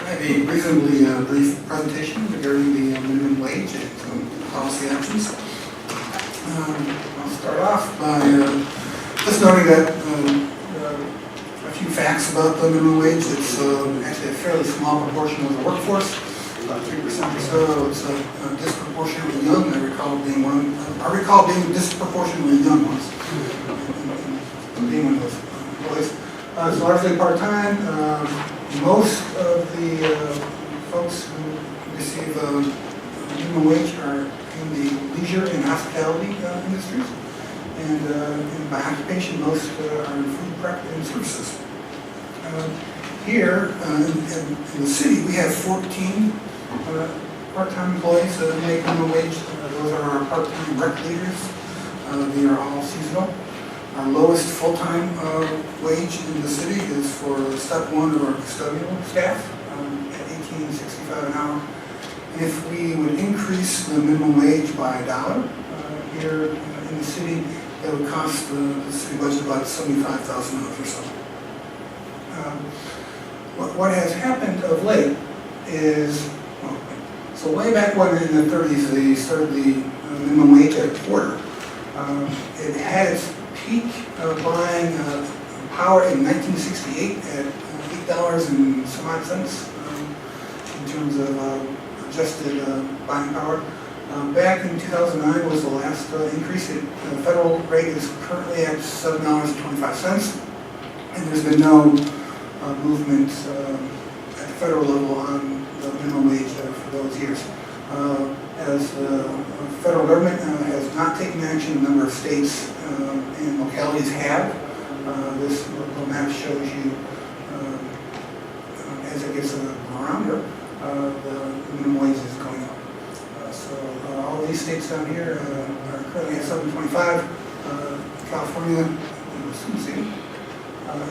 have a reasonably brief presentation regarding the minimum wage and some policy actions. I'll start off by just noting that a few facts about the minimum wage. It's actually a fairly small proportion of the workforce, about 3% or so. It's disproportionately young. I recall being disproportionately young once, being one of those employees. It's largely part-time. Most of the folks who receive minimum wage are in the leisure and hospitality industries, and by occupation, most are in food prep and services. Here in the city, we have 14 part-time employees that make minimum wage. Those are our part-time rec leaders. They are all seasonal. Our lowest full-time wage in the city is for step one of our custodial staff at $18.65 an hour. And if we would increase the minimum wage by $1 here in the city, that would cost the city budget about $75,000 or so. What has happened of late is, so way back when in the 30s they started the minimum wage at a quarter. It had its peak buying power in 1968 at $8 and some odd cents in terms of adjusted buying power. Back in 2009 was the last increase. The federal rate is currently at $7.25, and there's been no movement at the federal level on the minimum wage for those years. As the federal government has not taken action, a number of states and localities have. This little map shows you, as it gets around here, the minimum wage is going up. So all these states down here are currently at $7.25. California,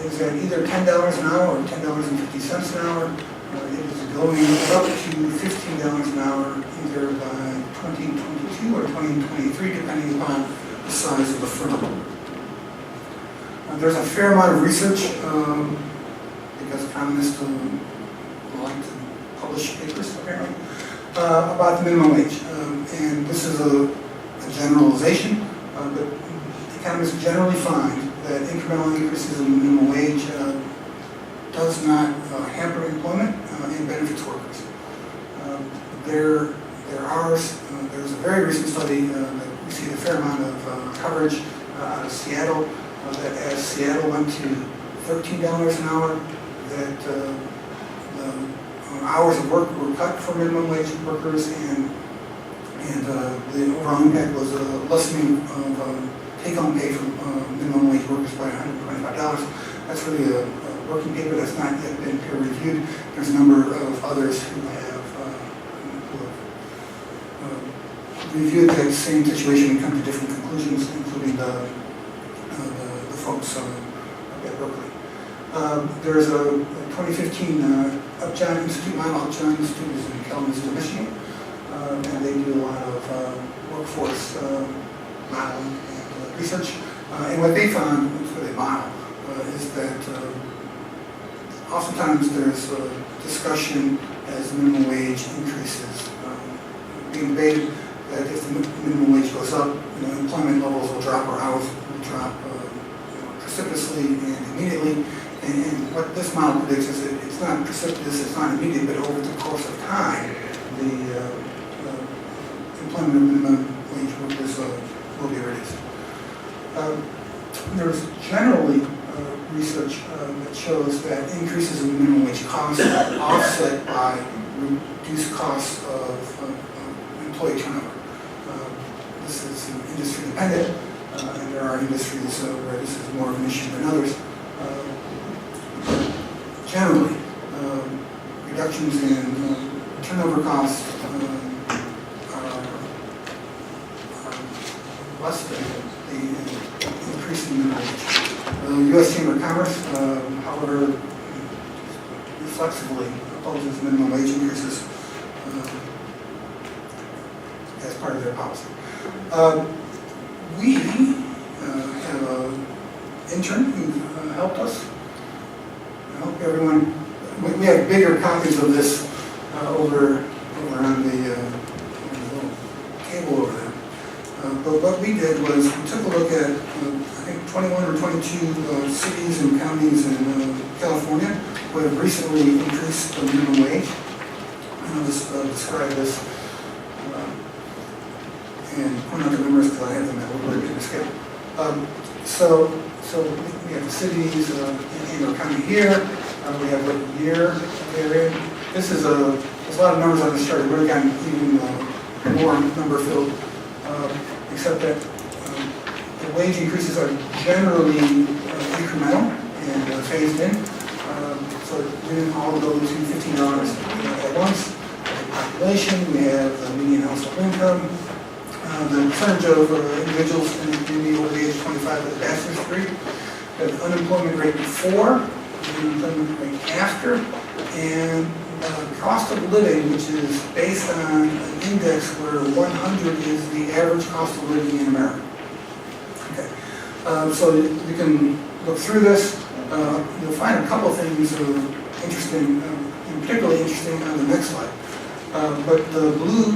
is at either $10 an hour or $10.50 an hour. It is going up to $15 an hour either by 2022 or 2023, depending upon the size of the firm. There's a fair amount of research because economists like to publish papers apparently about the minimum wage, and this is a generalization, but economists generally find that incremental increases in the minimum wage does not hamper employment and benefits workers. There's a very recent study that received a fair amount of coverage out of Seattle, that as Seattle went to $13 an hour, that the hours of work were cut for minimum wage workers, and the overall impact was a lessening of take-home pay for minimum wage workers by $125. That's really a working paper that's not yet been peer-reviewed. There's a number of others who have reviewed that same situation and come to different conclusions, including the folks at Berkeley. There's a 2015 Upjohn Institute, Mount Upjohn Institute is in Kalamazoo, Michigan, and they do a lot of workforce modeling and research. And what they found, what they model, is that oftentimes there's a discussion as minimum wage increases, being debated that if the minimum wage goes up, employment levels will drop or hours will drop precipitously and immediately. And what this model predicts is that it's not precipitous, it's not immediate, but over the course of time, the employment of minimum wage workers will be reduced. There's generally research that shows that increases in minimum wage costs are offset by reduced costs of employee turnover. This is industry dependent, and there are industries where this is more of an issue than others. Generally, reductions in turnover costs are less than the increase in minimum wage. The U.S. Chamber of Commerce, however, reflexively opposes minimum wage increases as part of their policy. We have an intern who helped us. I hope everyone we have bigger copies of this over on the little table over there. But what we did was we took a look at, I think, 21 or 22 cities and counties in California who have recently increased the minimum wage. And I'll just describe this and point out the numbers because I have them at a little bit bigger scale. So we have the cities in our county here. We have what year they're in. This is there's a lot of numbers on this chart. We've really gotten even more number filled, except that the wage increases are generally incremental and phased in. So we didn't all go to $15 at once. The population, we have the median household income, the percentage of individuals in the community over the age of 25 with a bachelor's degree, the unemployment rate before, the unemployment rate after, and cost of living, which is based on an index where 100 is the average cost of living in America. Okay, so you can look through this. You'll find a couple things interesting, and particularly interesting on the next slide. But the blue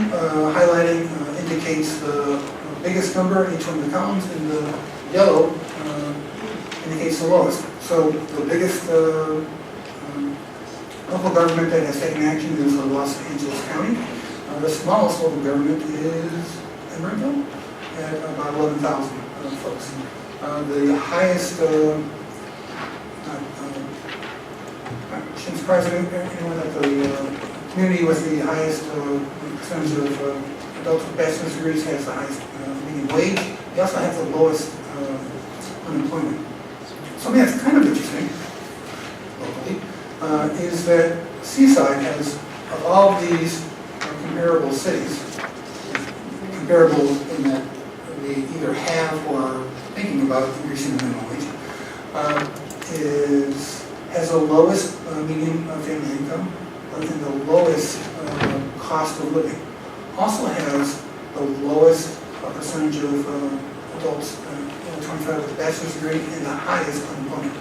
highlighting indicates the biggest number in each one of the columns, and the yellow indicates the lowest. So the biggest local government that has taken action is Los Angeles County. The smallest local government is Emeryville at about 11,000 folks. The highest, shouldn't surprise anyone that the community with the highest percentage of adults with bachelor's degrees has the highest median wage. They also have the lowest unemployment. Something that's kind of interesting locally is that Seaside has, of all these comparable cities, comparable in that they either have or are thinking about increasing the minimum wage, has the lowest median family income and the lowest cost of living. Also has the lowest percentage of adults 25 with a bachelor's degree and the highest unemployment.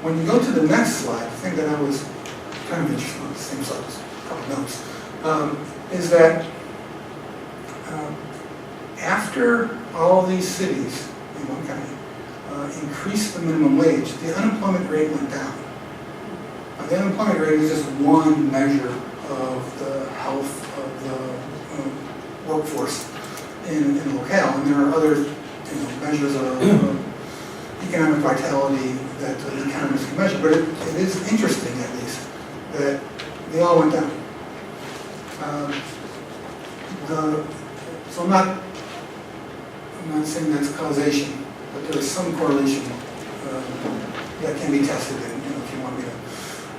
When you go to the next slide, the thing that I was kind of interested in, the same slide, a couple notes, is that after all these cities in one county increased the minimum wage, the unemployment rate went down. The unemployment rate is just one measure of the health of the workforce in a locale, and there are other measures of economic vitality that the economists can measure, but it is interesting at least that they all went down. So I'm not saying that's causation, but there is some correlation that can be tested, and if you want me to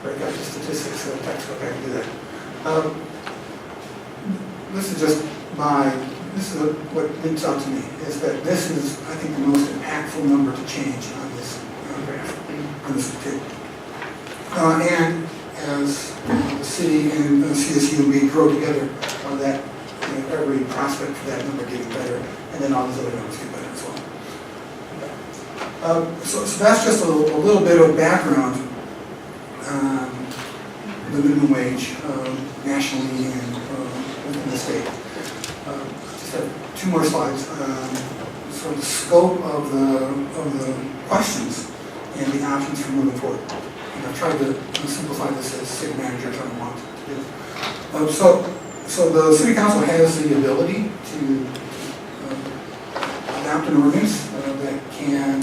break out the statistics of the textbook, I can do that. This is just this is what leaps out to me, is that this is, I think, the most impactful number to change on this graph, on this table. And as the city and CSU and we grow together, that every prospect for that number getting better, and then all these other numbers get better as well. So that's just a little bit of background on the minimum wage nationally and within the state. Just have two more slides. So the scope of the questions and the options for moving forward. And I've tried to simplify this as city managers don't want to do. So the city council has the ability to adopt an ordinance that can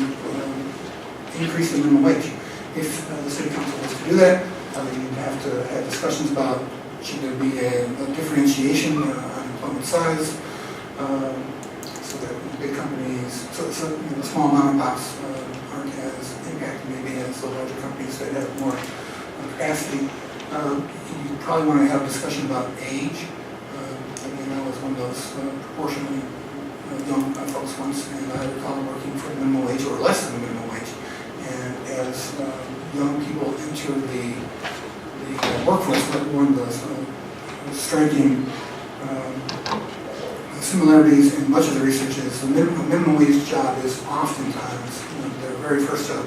increase the minimum wage. If the city council wants to do that, you have to have discussions about should there be a differentiation on employment size, so that big companies, so the small mom and pops aren't as impacted maybe as the larger companies that have more capacity. You probably want to have a discussion about age. I was one of those proportionally young folks once, and I recall working for the minimum wage or less than the minimum wage. And as young people enter the workforce, one of the striking similarities in much of the research is the minimum wage job is oftentimes their very first job,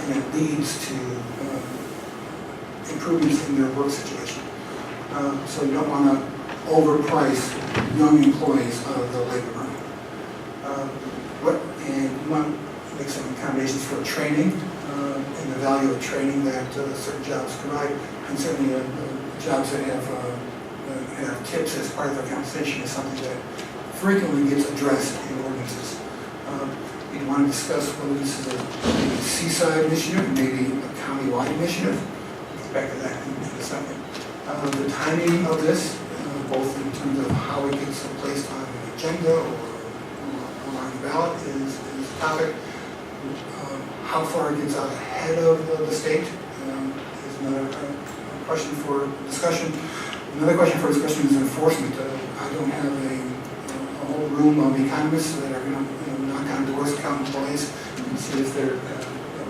and it leads to improvements in their work situation. So you don't want to overprice young employees of the labor market. And you want to make some accommodations for training and the value of training that certain jobs provide, and certainly jobs that have tips as part of their compensation is something that frequently gets addressed in ordinances. You want to discuss whether this is a Seaside initiative, maybe a county-wide initiative. We'll get back to that in a second. The timing of this, both in terms of how it gets placed on an agenda or on the ballot is a topic. How far it gets out ahead of the state is another question for discussion. Another question for discussion is enforcement. I don't have a whole room of economists that are going to knock on doors, count employees, and see if they're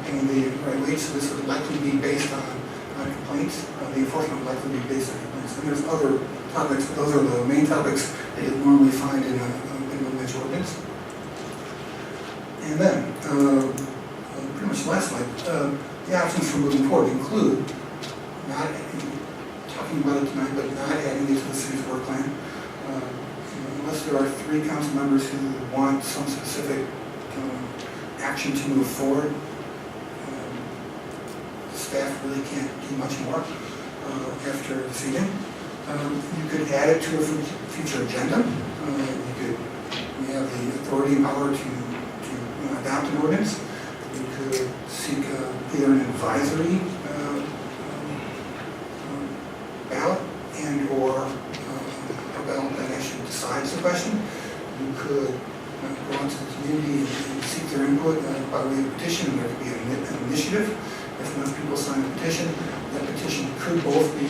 paying the right wage. So this would likely be based on complaints. The enforcement would likely be based on complaints. And there's other topics, but those are the main topics that you normally find in a minimum wage ordinance. And then, pretty much the last slide, the options for moving forward include not talking about it tonight, but not adding it to the city's work plan. Unless there are 3 council members who want some specific action to move forward, staff really can't do much more after this evening. You could add it to a future agenda. You have the authority and power to adopt an ordinance. You could seek either an advisory ballot and or a ballot that actually decides the question. You could go out to the community and seek their input by way of petition. There could be an initiative. If enough people sign a petition, that petition could both be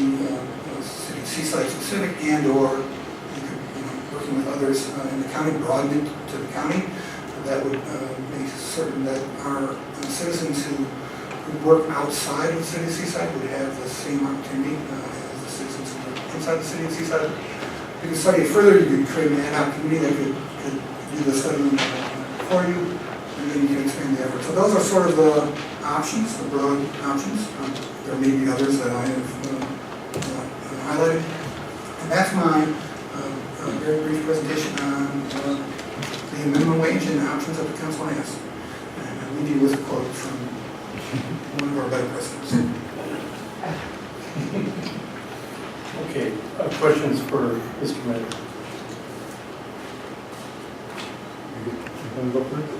Seaside specific and or you could, working with others in the county, broaden it to the county. That would make certain that our citizens who work outside of the city of Seaside would have the same opportunity as the citizens who work inside the city of Seaside. You can study it further. You could create an ad hoc committee that could do the study for you, and then you can expand the effort. So those are sort of the options, the broad options. There may be others that I have highlighted. And that's my very brief presentation on the minimum wage and the options that the council has. And I'll leave you with a quote from one of our better presidents. Okay, questions for Mr. Mayor? You want to go first?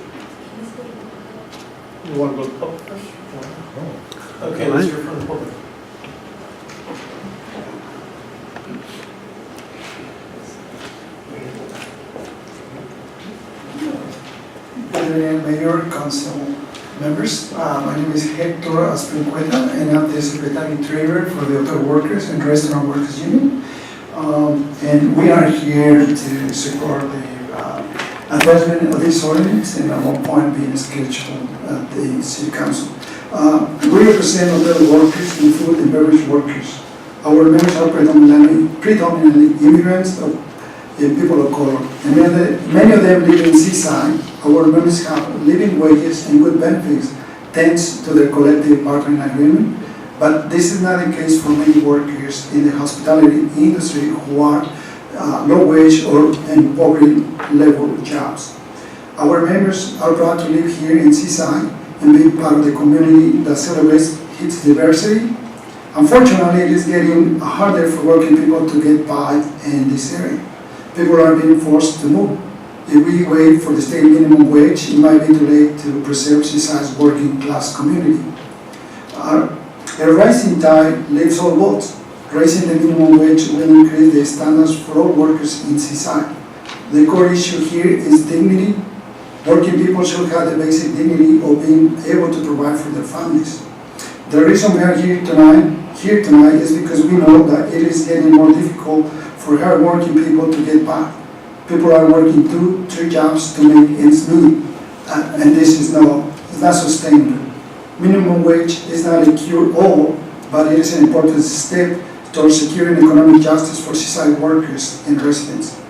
You want to go to public first? Okay, let's hear from the public. Mayor, council members, my name is Hector Asprincueta, and I'm the Secretary Treasurer for the Hotel Workers and Restaurant Workers Union. And we are here to support the advancement of this ordinance, and at one point being scheduled at the City Council. We represent hotel workers and food and beverage workers. Our members are predominantly immigrants and people of color. And many of them live in Seaside. Our members have living wages and good benefits thanks to their collective bargaining agreement. But this is not the case for many workers in the hospitality industry who are low wage or in poverty level jobs. Our members are proud to live here in Seaside and be part of the community that celebrates its diversity. Unfortunately, it is getting harder for working people to get by in this area. People are being forced to move. If we wait for the state minimum wage, it might be too late to preserve Seaside's working class community. A rising tide lifts all boats. Raising the minimum wage will increase the standards for all workers in Seaside. The core issue here is dignity. Working people should have the basic dignity of being able to provide for their families. The reason we are here tonight is because we know that it is getting more difficult for hard-working people to get by. People are working 2-3 jobs to make ends meet, and this is not sustainable. Minimum wage is not a cure-all, but it is an important step towards securing economic justice for Seaside workers and residents.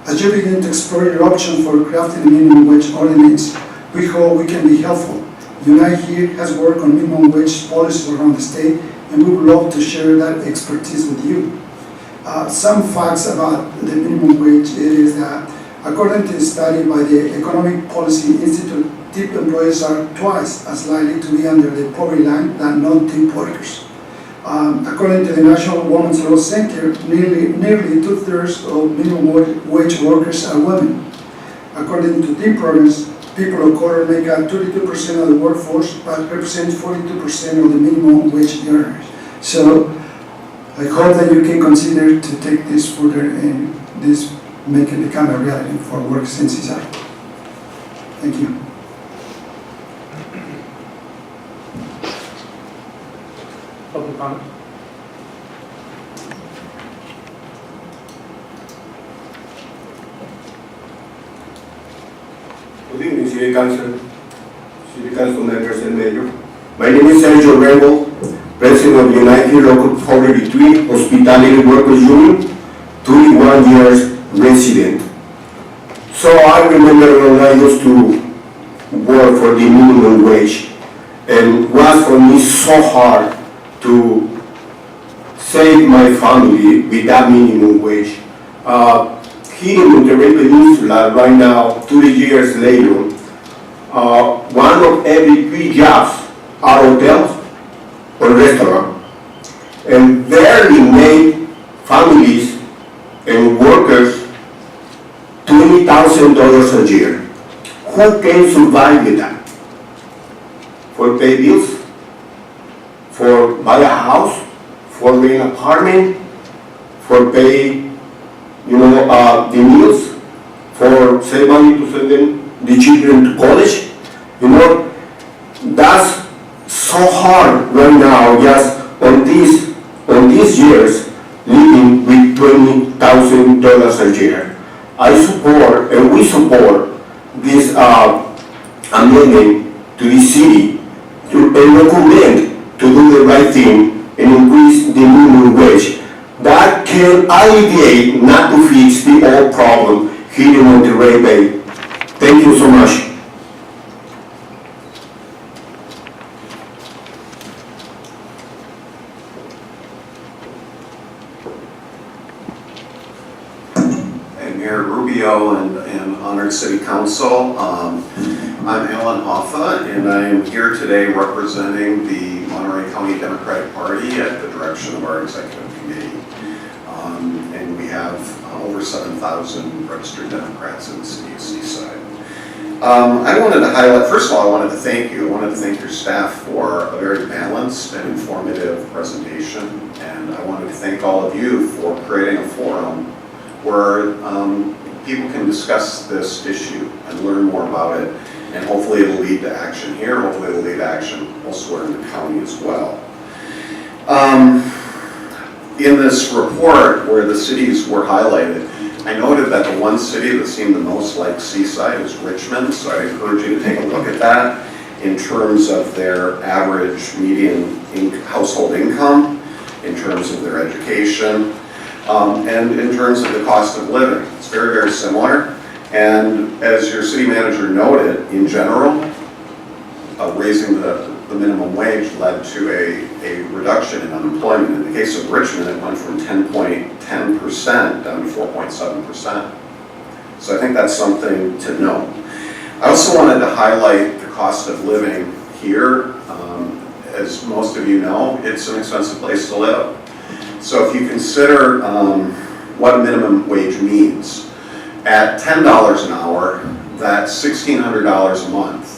As you begin to explore your option for crafting a minimum wage ordinance, we hope we can be helpful. Unite Here has worked on minimum wage policies around the state, and we would love to share that expertise with you. Some facts about the minimum wage is that according to a study by the Economic Policy Institute, tip employees are twice as likely to be under the poverty line than non-tip workers. According to the National Women's Law Center, nearly two-thirds of minimum wage workers are women. According to tip programs, people of color make up 32% of the workforce, but represent 42% of the minimum wage earners. So I hope that you can consider to take this further and this make it become a reality for workers in Seaside. Thank you. Public comment? Good evening, City Council members and Mayor. My name is Sergio Rego, President of United Local 483 Hospitality Workers Union, 21 years resident. So I remember when I used to work for the minimum wage, and it was for me so hard to save my family with that minimum wage. Here in Monterrey Peninsula, right now, 30 years later, one of every 3 jobs are hotels or restaurants, and barely make families and workers $20,000 a year. Who can survive with that? For pay bills, for buy a house, for rent an apartment, for pay the meals, for save money to send them, the children to college. That's so hard right now, just on these years, living with $20,000 a year. I support, and we support, this amendment to the city and recommend to do the right thing and increase the minimum wage. That can alleviate, not to fix, the old problem here in Monterrey Bay. Thank you so much. And Mayor Rubio and honored City Council, I'm Alan Hoffa, and I am here today representing the Monterey County Democratic Party at the direction of our executive committee. And we have over 7,000 registered Democrats in the city of Seaside. I wanted to highlight, first of all, I wanted to thank you. I wanted to thank your staff for a very balanced and informative presentation. And I wanted to thank all of you for creating a forum where people can discuss this issue and learn more about it. And hopefully it'll lead to action here. Hopefully it'll lead to action elsewhere in the county as well. In this report where the cities were highlighted, I noted that the one city that seemed the most like Seaside is Richmond, so I encourage you to take a look at that in terms of their average median household income, in terms of their education, and in terms of the cost of living. It's very, very similar. And as your city manager noted, in general, raising the minimum wage led to a reduction in unemployment. In the case of Richmond, it went from 10.10% down to 4.7%. So I think that's something to note. I also wanted to highlight the cost of living here. As most of you know, it's an expensive place to live. So if you consider what minimum wage means, at $10 an hour, that's $1,600 a month.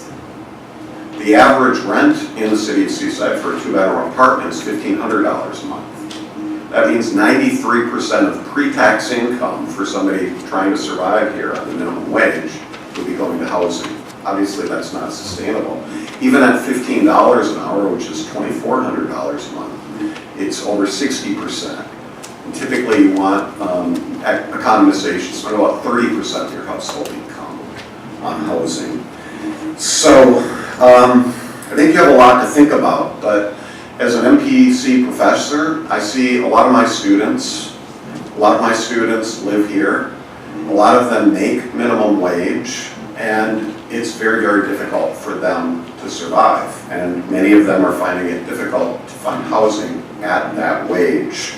The average rent in the city of Seaside for a 2-bedroom apartment is $1,500 a month. That means 93% of pre-tax income for somebody trying to survive here on the minimum wage would be going to housing. Obviously, that's not sustainable. Even at $15 an hour, which is $2,400 a month, it's over 60%. And typically, you want economists say you should spend about 30% of your household income on housing. So I think you have a lot to think about, but as an MPC professor, I see a lot of my students live here. A lot of them make minimum wage, and it's very, very difficult for them to survive. And many of them are finding it difficult to find housing at that wage.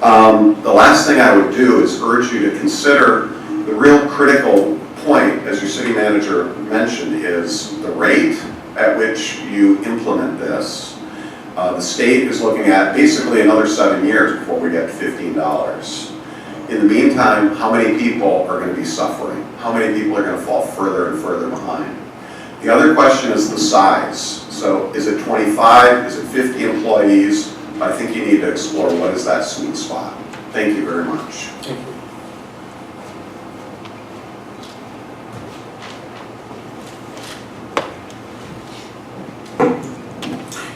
The last thing I would do is urge you to consider the real critical point, as your city manager mentioned, is the rate at which you implement this. The state is looking at basically another 7 years before we get to $15. In the meantime, how many people are going to be suffering? How many people are going to fall further and further behind? The other question is the size. So is it 25? Is it 50 employees? I think you need to explore what is that sweet spot. Thank you very much. Thank you.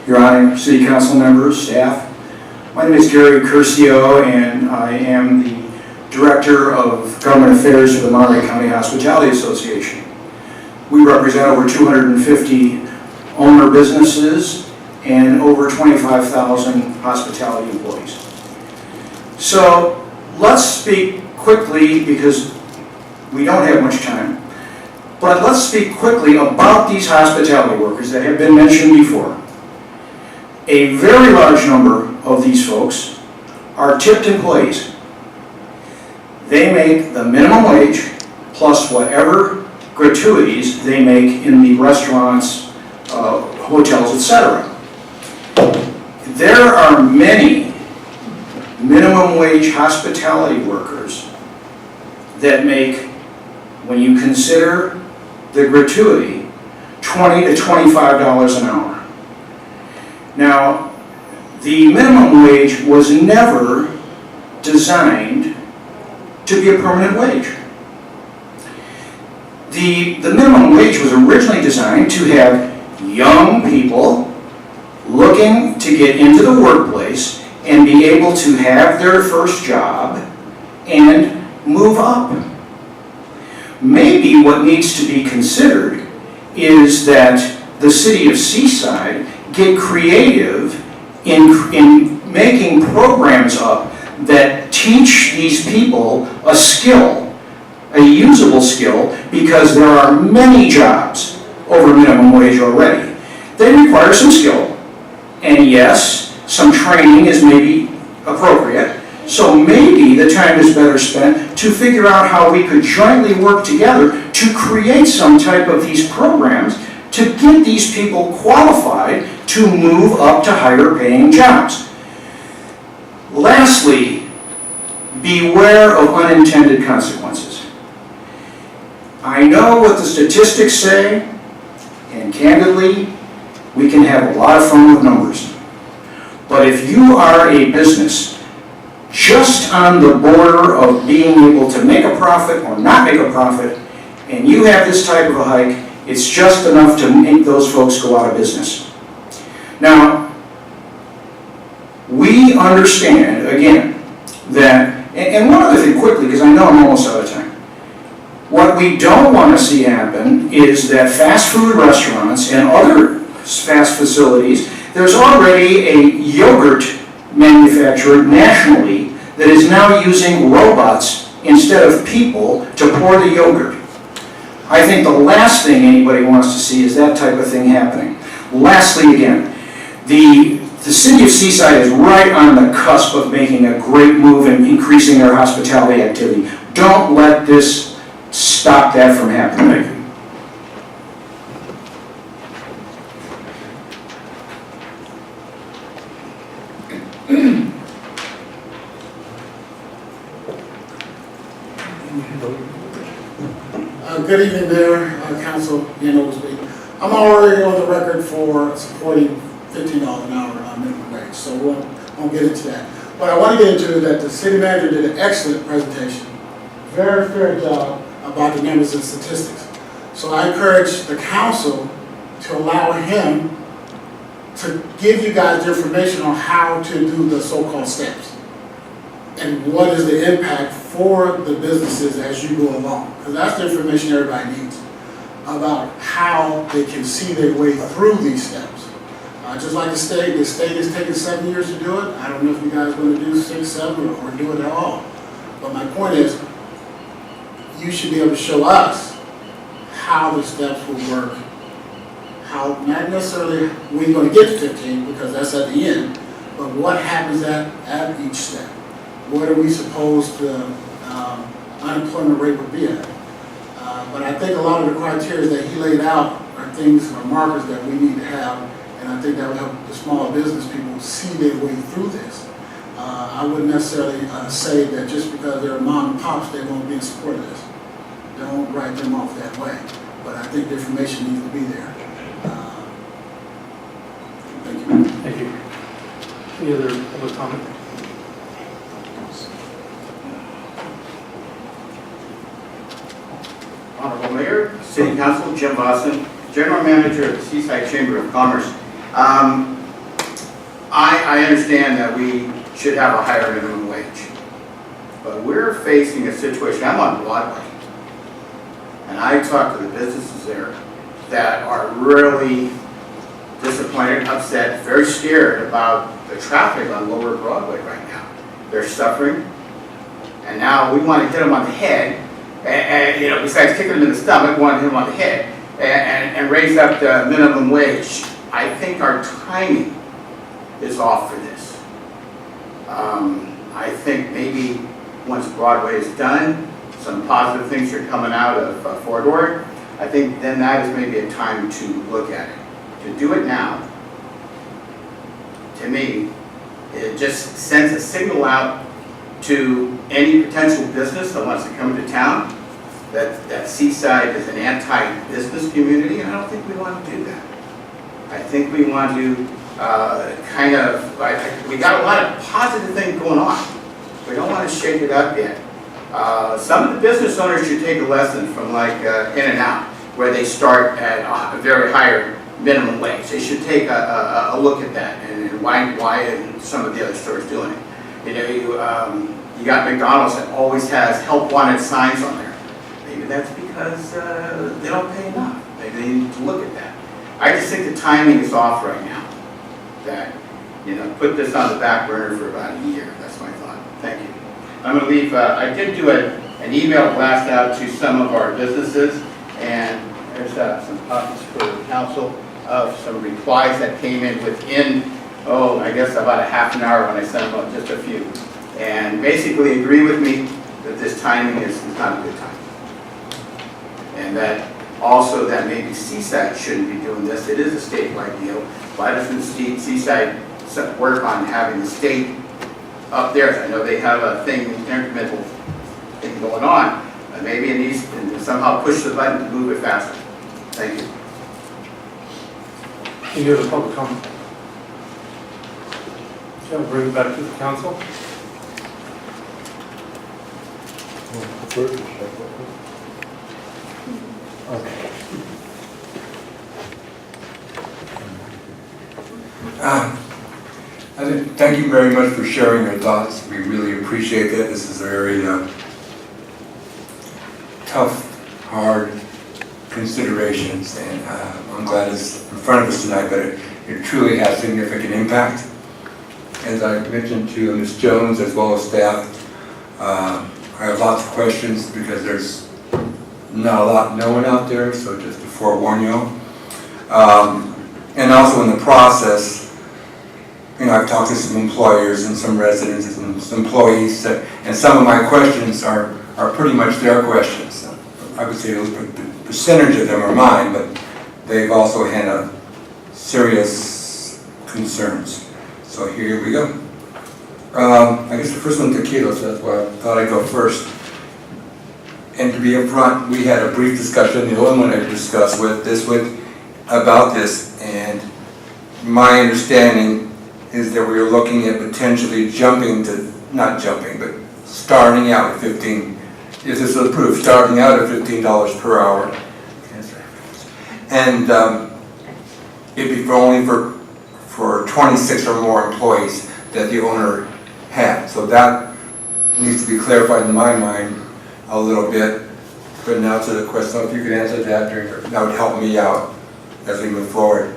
Your Honor, City Council members, staff. My name is Gary Curcio, and I am the Director of Government Affairs for the Monterey County Hospitality Association. We represent over 250 owner businesses and over 25,000 hospitality employees. So let's speak quickly, because we don't have much time, but let's speak quickly about these hospitality workers that have been mentioned before. A very large number of these folks are tipped employees. They make the minimum wage plus whatever gratuities they make in the restaurants, hotels, etc. There are many minimum wage hospitality workers that make, when you consider the gratuity, $20 to $25 an hour. Now, the minimum wage was never designed to be a permanent wage. The minimum wage was originally designed to have young people looking to get into the workplace and be able to have their first job and move up. Maybe what needs to be considered is that the city of Seaside get creative in making programs up that teach these people a skill, a usable skill, because there are many jobs over minimum wage already. They require some skill, and yes, some training is maybe appropriate. So maybe the time is better spent to figure out how we could jointly work together to create some type of these programs to get these people qualified to move up to higher paying jobs. Lastly, beware of unintended consequences. I know what the statistics say, and candidly, we can have a lot of fun with numbers. But if you are a business just on the border of being able to make a profit or not make a profit, and you have this type of a hike, it's just enough to make those folks go out of business. Now, we understand, again, that, and one other thing quickly, because I know I'm almost out of time. What we don't want to see happen is that fast food restaurants and other fast facilities, there's already a yogurt manufacturer nationally that is now using robots instead of people to pour the yogurt. I think the last thing anybody wants to see is that type of thing happening. Lastly, again, the city of Seaside is right on the cusp of making a great move and increasing their hospitality activity. Don't let this stop that from happening. Good evening there, Council, I'm already on the record for supporting $15 an hour minimum wage, so we won't get into that. What I want to get into is that the city manager did an excellent presentation, very fair job about the numbers and statistics. So I encourage the council to allow him to give you guys the information on how to do the so-called steps and what is the impact for the businesses as you go along. Because that's the information everybody needs about how they can see their way through these steps. Just like the state is taking 7 years to do it. I don't know if you guys are going to do 6, 7, or do it at all. But my point is, you should be able to show us how the steps will work, how, not necessarily we're gonna get to 15, because that's at the end, but what happens at each step? What are we supposed to, unemployment rate would be at? But I think a lot of the criteria that he laid out are things, or markers that we need to have, and I think that will help the small business people see their way through this. I wouldn't necessarily say that just because they're mom and pops, they won't be in support of this. Don't write them off that way. But I think the information needs to be there. Thank you. Thank you. Any other public comment? Honorable Mayor, City Council, Jim Boston, General Manager of the Seaside Chamber of Commerce. I understand that we should have a higher minimum wage, but we're facing a situation, I'm on Broadway, and I talk to the businesses there that are really disappointed, upset, very scared about the traffic on Lower Broadway right now. They're suffering, and now we want to hit them on the head, and you know, besides kicking them in the stomach, we want to hit them on the head and raise up the minimum wage. I think our timing is off for this. I think maybe once Broadway is done, some positive things are coming out of Fort Ord. I think then that is maybe a time to look at it. To do it now, to me, it just sends a signal out to any potential business that wants to come to town that Seaside is an anti-business community, and I don't think we want to do that. I think we want to we got a lot of positive things going on. We don't want to shake it up yet. Some of the business owners should take a lesson from like In-N-Out, where they start at a very higher minimum wage. They should take a look at that and why some of the other stores doing it. You know, you got McDonald's that always has help wanted signs on there. Maybe that's because they don't pay enough. Maybe they need to look at that. I just think the timing is off right now. That, you know, put this on the back burner for about a year. That's my thought. Thank you. I'm going to leave. I did do an email blast out to some of our businesses, and there's some copies for the council of some replies that came in within, I guess about a half an hour when I sent them out, just a few. And basically agree with me that this timing is not a good time. And that also that maybe Seaside shouldn't be doing this. It is a statewide deal. Why doesn't Seaside work on having the state up there? I know they have a thing, incremental thing going on. Maybe it needs to somehow push the button to move it faster. Thank you. Any other public comment? Okay, I'll bring it back to the council. Thank you very much for sharing your thoughts. We really appreciate that. This is a very tough, hard considerations, and I'm glad it's in front of us tonight, but it truly has significant impact. As I mentioned to Ms. Jones as well as staff, I have lots of questions because there's not a lot known out there, so just to forewarn you. And also in the process, you know, I've talked to some employers and some residents and some employees, and some of my questions are pretty much their questions. I would say a percentage of them are mine, but they've also had serious concerns. So here we go. I guess the first one, tequila, so that's why I thought I'd go first. And to be upfront, we had a brief discussion, the only one I discussed about this, and my understanding is that we are looking at potentially but starting out at 15, if this is approved, starting out at $15 per hour. And it'd be only for 26 or more employees that the owner had. So that needs to be clarified in my mind a little bit. But now to the question, if you could answer that, that would help me out as we move forward.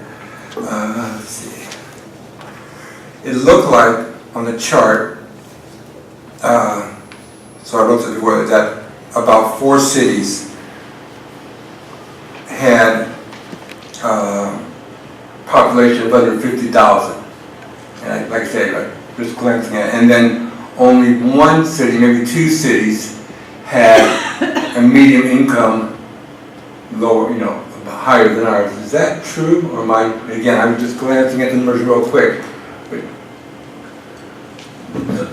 Let's see. It looked like on the chart, so I wrote it before, that about 4 cities had population of under 50,000. And like I say, just glancing at it. And then only one city, maybe two cities, had a median income lower, higher than ours. Is that true? Or am I, again, I'm just glancing at the numbers real quick.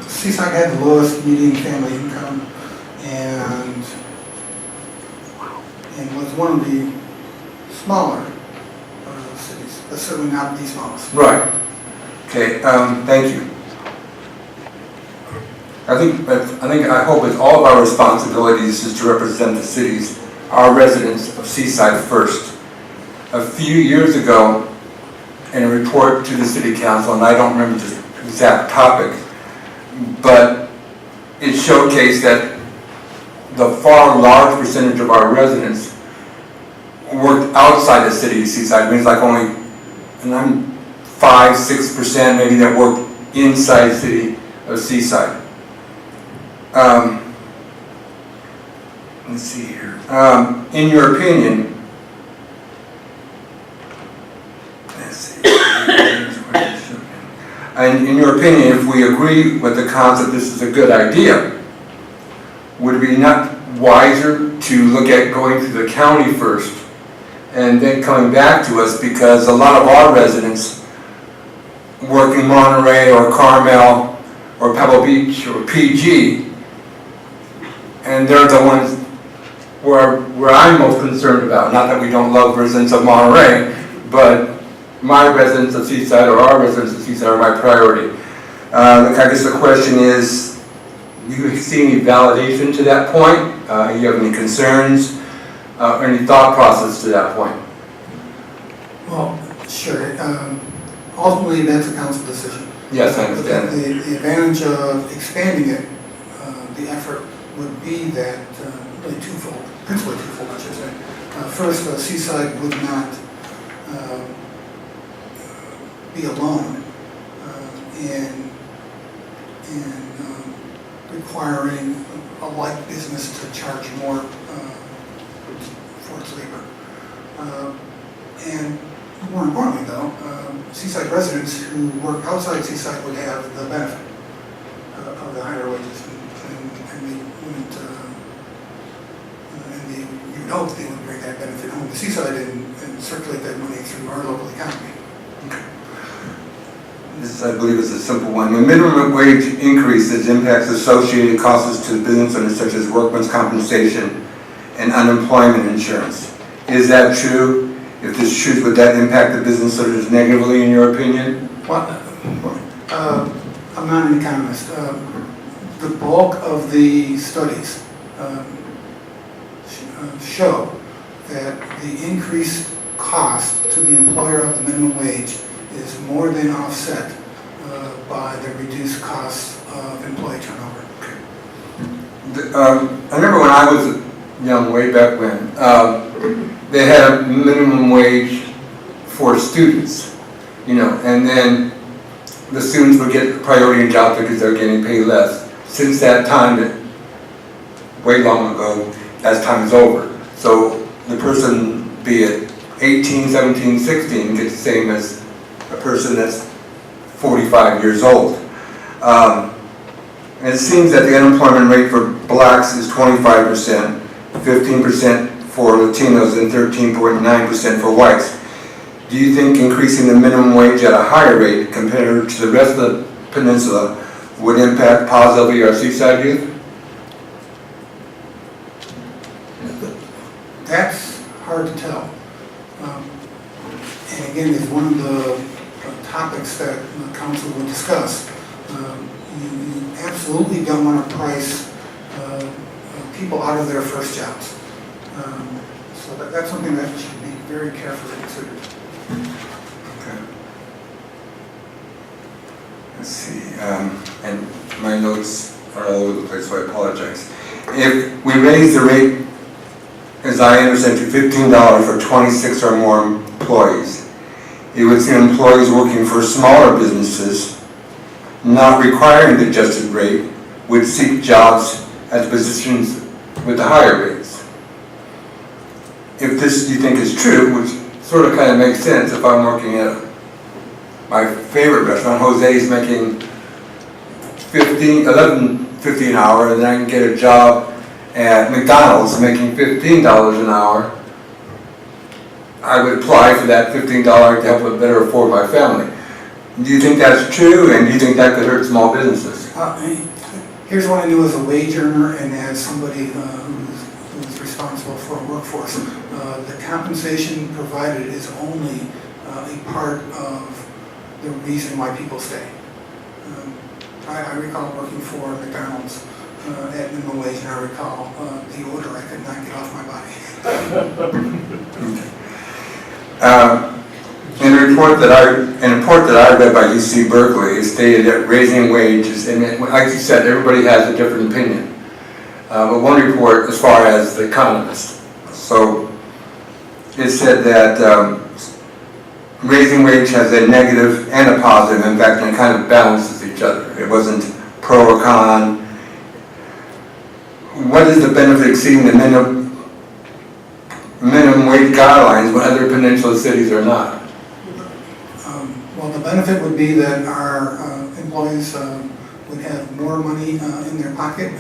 Seaside had the lowest median family income and was one of the smaller cities, but certainly not the smallest. Right. Okay, thank you. I hope it's all of our responsibilities is to represent the cities, our residents of Seaside first. A few years ago, in a report to the city council, and I don't remember the exact topic, but it showcased that the far large percentage of our residents worked outside the city of Seaside. It means like only 5-6% maybe that worked inside the city of Seaside. Let's see here. In your opinion, and in your opinion, if we agree with the concept this is a good idea, would it be not wiser to look at going through the county first and then coming back to us, because a lot of our residents work in Monterey or Carmel or Pebble Beach or PG, and they're the ones where I'm most concerned about. Not that we don't love residents of Monterey, but my residents of Seaside or our residents of Seaside are my priority. I guess the question is, do you see any validation to that point? You have any concerns? Any thought process to that point? Well, sure. Ultimately, that's a council decision. Yes, I understand. The advantage of expanding it, the effort would be that really principally twofold, I should say. First, Seaside would not be alone in requiring a like business to charge more for its labor. And more importantly, though, Seaside residents who work outside Seaside would have the benefit of the higher wages, and they wouldn't, you would hope they would bring that benefit home to Seaside and circulate that money through our local economy. This, I believe, is a simple one. When minimum wage increases impacts associated costs to business owners such as workman's compensation and unemployment insurance. Is that true? If this is true, would that impact the business owners negatively, in your opinion? Well, I'm not an economist. The bulk of the studies show that the increased cost to the employer of the minimum wage is more than offset by the reduced costs of employee turnover. I remember when I was young, way back when, they had a minimum wage for students, and then the students would get priority in jobs because they're getting paid less. Since that time, way long ago, that time is over. So the person, be it 18, 17, 16, gets the same as a person that's 45 years old. And it seems that the unemployment rate for blacks is 25%, 15% for Latinos, and 13.9% for whites. Do you think increasing the minimum wage at a higher rate compared to the rest of the peninsula would impact positively our Seaside youth? That's hard to tell. And again, it's one of the topics that the council will discuss. You absolutely don't want to price people out of their first jobs. So that's something that should be very carefully considered. Okay. Let's see, and my notes are all over the place, so I apologize. If we raise the rate, as I understand, to $15 for 26 or more employees, it would see employees working for smaller businesses, not requiring the adjusted rate, would seek jobs at positions with the higher rates. If this, you think, is true, which sort of kind of makes sense, if I'm working at my favorite restaurant, Jose's, making $11.50 an hour, and then I can get a job at McDonald's making $15 an hour, I would apply for that $15 to help it better afford my family. Do you think that's true, and do you think that could hurt small businesses? Here's what I do as a wage earner and as somebody who's responsible for a workforce. The compensation provided is only a part of the reason why people stay. I recall working for McDonald's at minimum wage, and I recall the odor I could not get off my body. In a report that I read by UC Berkeley, it stated that raising wages, and like you said, everybody has a different opinion. But one report, as far as The Economist, so it said that raising wage has a negative and a positive impact, and it kind of balances each other. It wasn't pro or con. What is the benefit of exceeding the minimum wage guidelines when other peninsula cities are not? Well, the benefit would be that our employees would have more money in their pocket.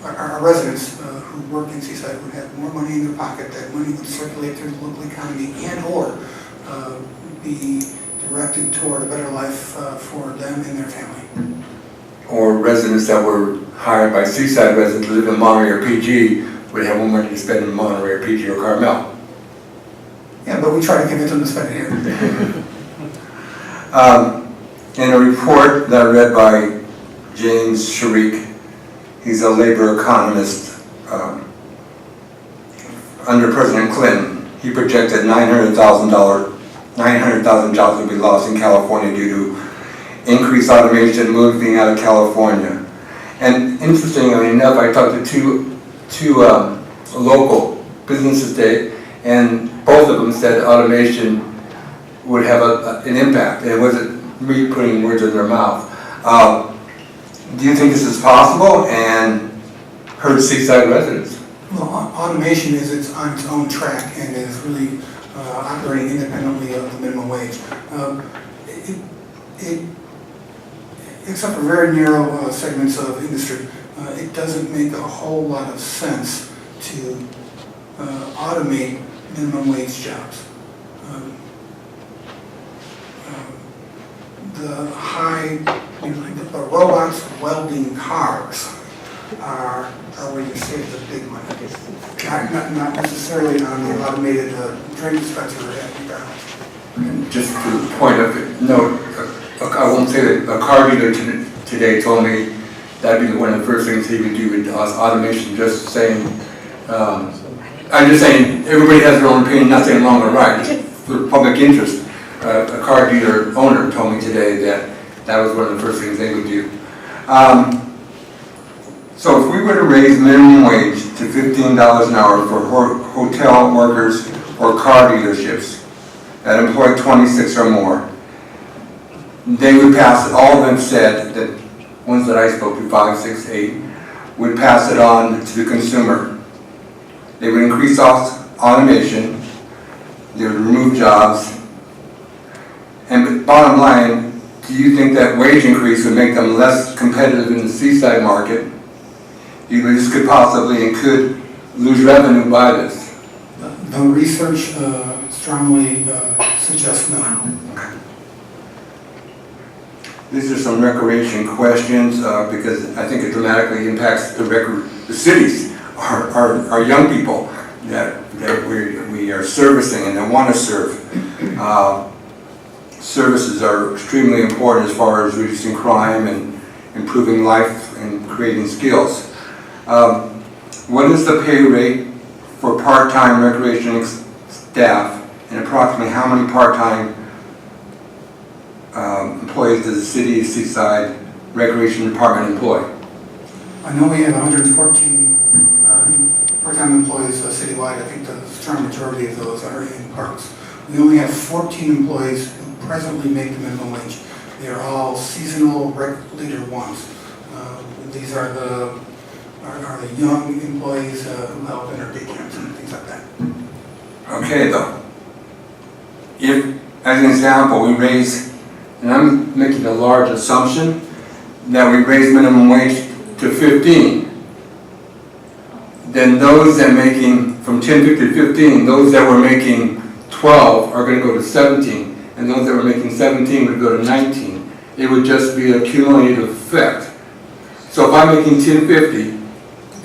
Our residents who work in Seaside would have more money in their pocket. That money would circulate through the local economy and/or be directed toward a better life for them and their family. Or residents that were hired by Seaside residents who live in Monterey or PG would have more money to spend in Monterey or PG or Carmel. Yeah, but we try to convince them to spend it here. In a report that I read by James Sharik, he's a labor economist under President Clinton, he projected 900,000 jobs would be lost in California due to increased automation moving out of California. And interestingly enough, I talked to two local businesses today, and both of them said automation would have an impact. It wasn't me putting words in their mouth. Do you think this is possible and hurt Seaside residents? Well, automation is on its own track and is really operating independently of the minimum wage. Except for very narrow segments of industry, it doesn't make a whole lot of sense to automate minimum wage jobs. The robots welding cars are where you save the big money. Not necessarily on the automated drink dispenser at McDonald's. And just to the point of note, I won't say that a car dealer today told me that'd be one of the first things he would do with automation, just saying, I'm just saying, everybody has their own opinion, nothing wrong or right, just for public interest. A car dealer owner told me today that that was one of the first things they would do. So if we were to raise minimum wage to $15 an hour for hotel workers or car dealerships that employ 26 or more, they would pass it, all of them said, that ones that I spoke to, 5, 6, 8, would pass it on to the consumer. They would increase automation, they would remove jobs, and bottom line, do you think that wage increase would make them less competitive in the Seaside market? Do you think this could possibly and could lose revenue by this? The research strongly suggests no. These are some recreation questions because I think it dramatically impacts the cities, our young people that we are servicing and that want to serve. Services are extremely important as far as reducing crime and improving life and creating skills. What is the pay rate for part-time recreation staff, and approximately how many part-time employees does the city of Seaside Recreation Department employ? I know we have 114 part-time employees citywide. I think the strong majority of those are in parks. We only have 14 employees who presently make the minimum wage. They are all seasonal rec leader ones. These are the young employees who help in our day camps and things like that. Okay, though. If, as an example, we raise and I'm making a large assumption, that we raise minimum wage to 15, then those that making from 10.50 to 15, those that were making 12 are going to go to 17, and those that were making 17 would go to 19. It would just be a cumulative effect. So if I'm making 10.50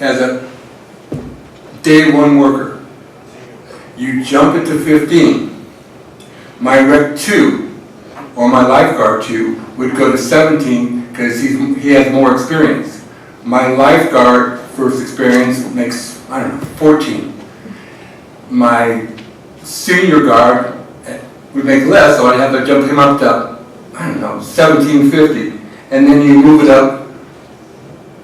as a day one worker, you jump it to 15, my rec 2 or my lifeguard 2 would go to 17 because he has more experience. My lifeguard first experience makes, I don't know, 14. My senior guard would make less, so I'd have to jump him up to, I don't know, 17.50. And then you move it up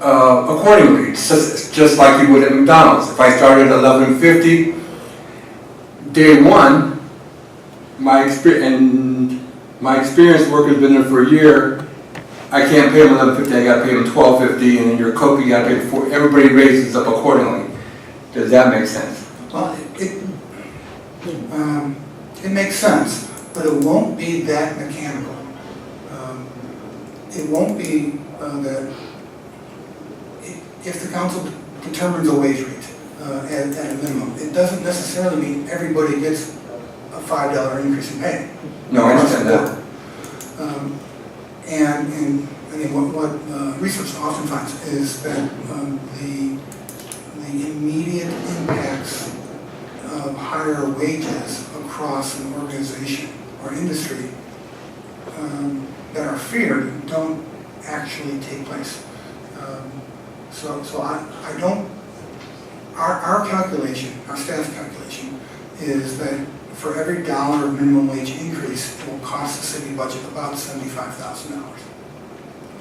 accordingly. It's just like you would at McDonald's. If I started at 11.50, day one, my experienced worker's been there for a year, I can't pay them 11.50, I gotta pay them 12.50, and then your Coke you gotta pay before, everybody raises up accordingly. Does that make sense? Well, it makes sense, but it won't be that mechanical. It won't be that, if the council determines a wage rate at a minimum, it doesn't necessarily mean everybody gets a $5 increase in pay. No, I understand that. And I think what research often finds is that the immediate impacts of higher wages across an organization or industry that are feared don't actually take place. So I don't, our calculation, our staff calculation, is that for every dollar of minimum wage increase, it will cost the city budget about $75,000.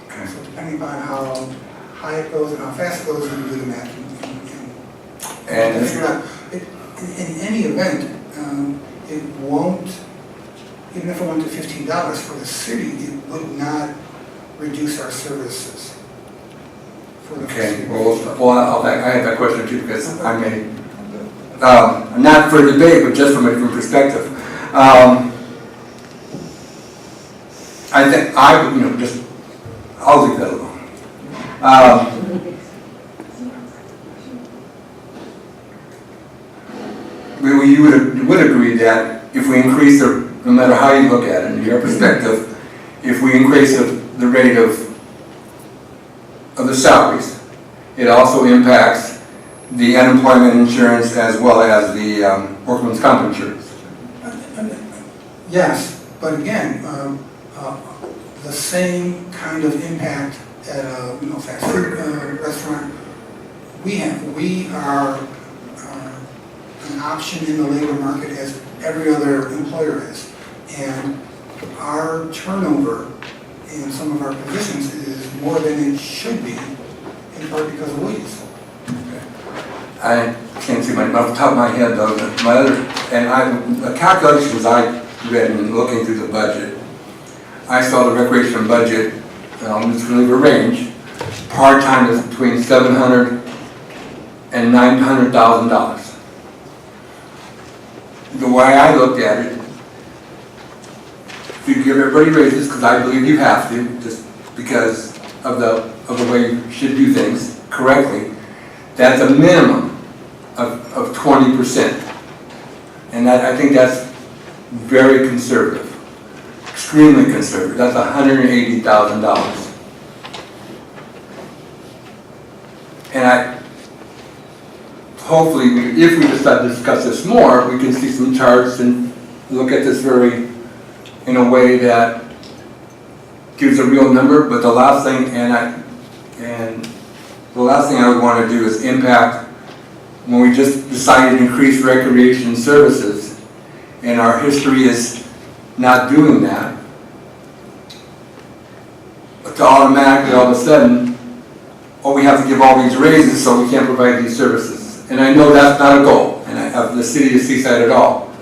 Okay. So depending upon how high it goes and how fast it goes, you can do the math and figure out. In any event, it won't, even if it went to $15 for the city, it would not reduce our services. For the Okay, city. well, I have that question too, because I may, not for debate, but just from a different perspective. I think I would, I'll leave that alone. You would agree that if we increase no matter how you look at it, in your perspective, if we increase the rate of the salaries, it also impacts the unemployment insurance as well as the workman's comp insurance. Yes, but again, the same kind of impact at a fast food restaurant we are an option in the labor market as every other employer is, and our turnover in some of our positions is more than it should be, in part because of wages. I can't see off the top of my head though, but the calculations I read in looking through the budget, I saw the recreation budget, it's really a range, part-time is between $700,000 and $900,000. The way I looked at it, if you give everybody raises, because I believe you have to, just because of the way you should do things correctly, that's a minimum of 20%. And I think that's very conservative, extremely conservative. That's $180,000. And hopefully, if we decide to discuss this more, we can see some charts and look at this in a way that gives a real number. But the last thing, the last thing I would want to do is impact when we just decided to increase recreation services, and our history is not doing that. But to automatically, all of a sudden, we have to give all these raises so we can't provide these services. And I know that's not a goal, and of the city of Seaside at all.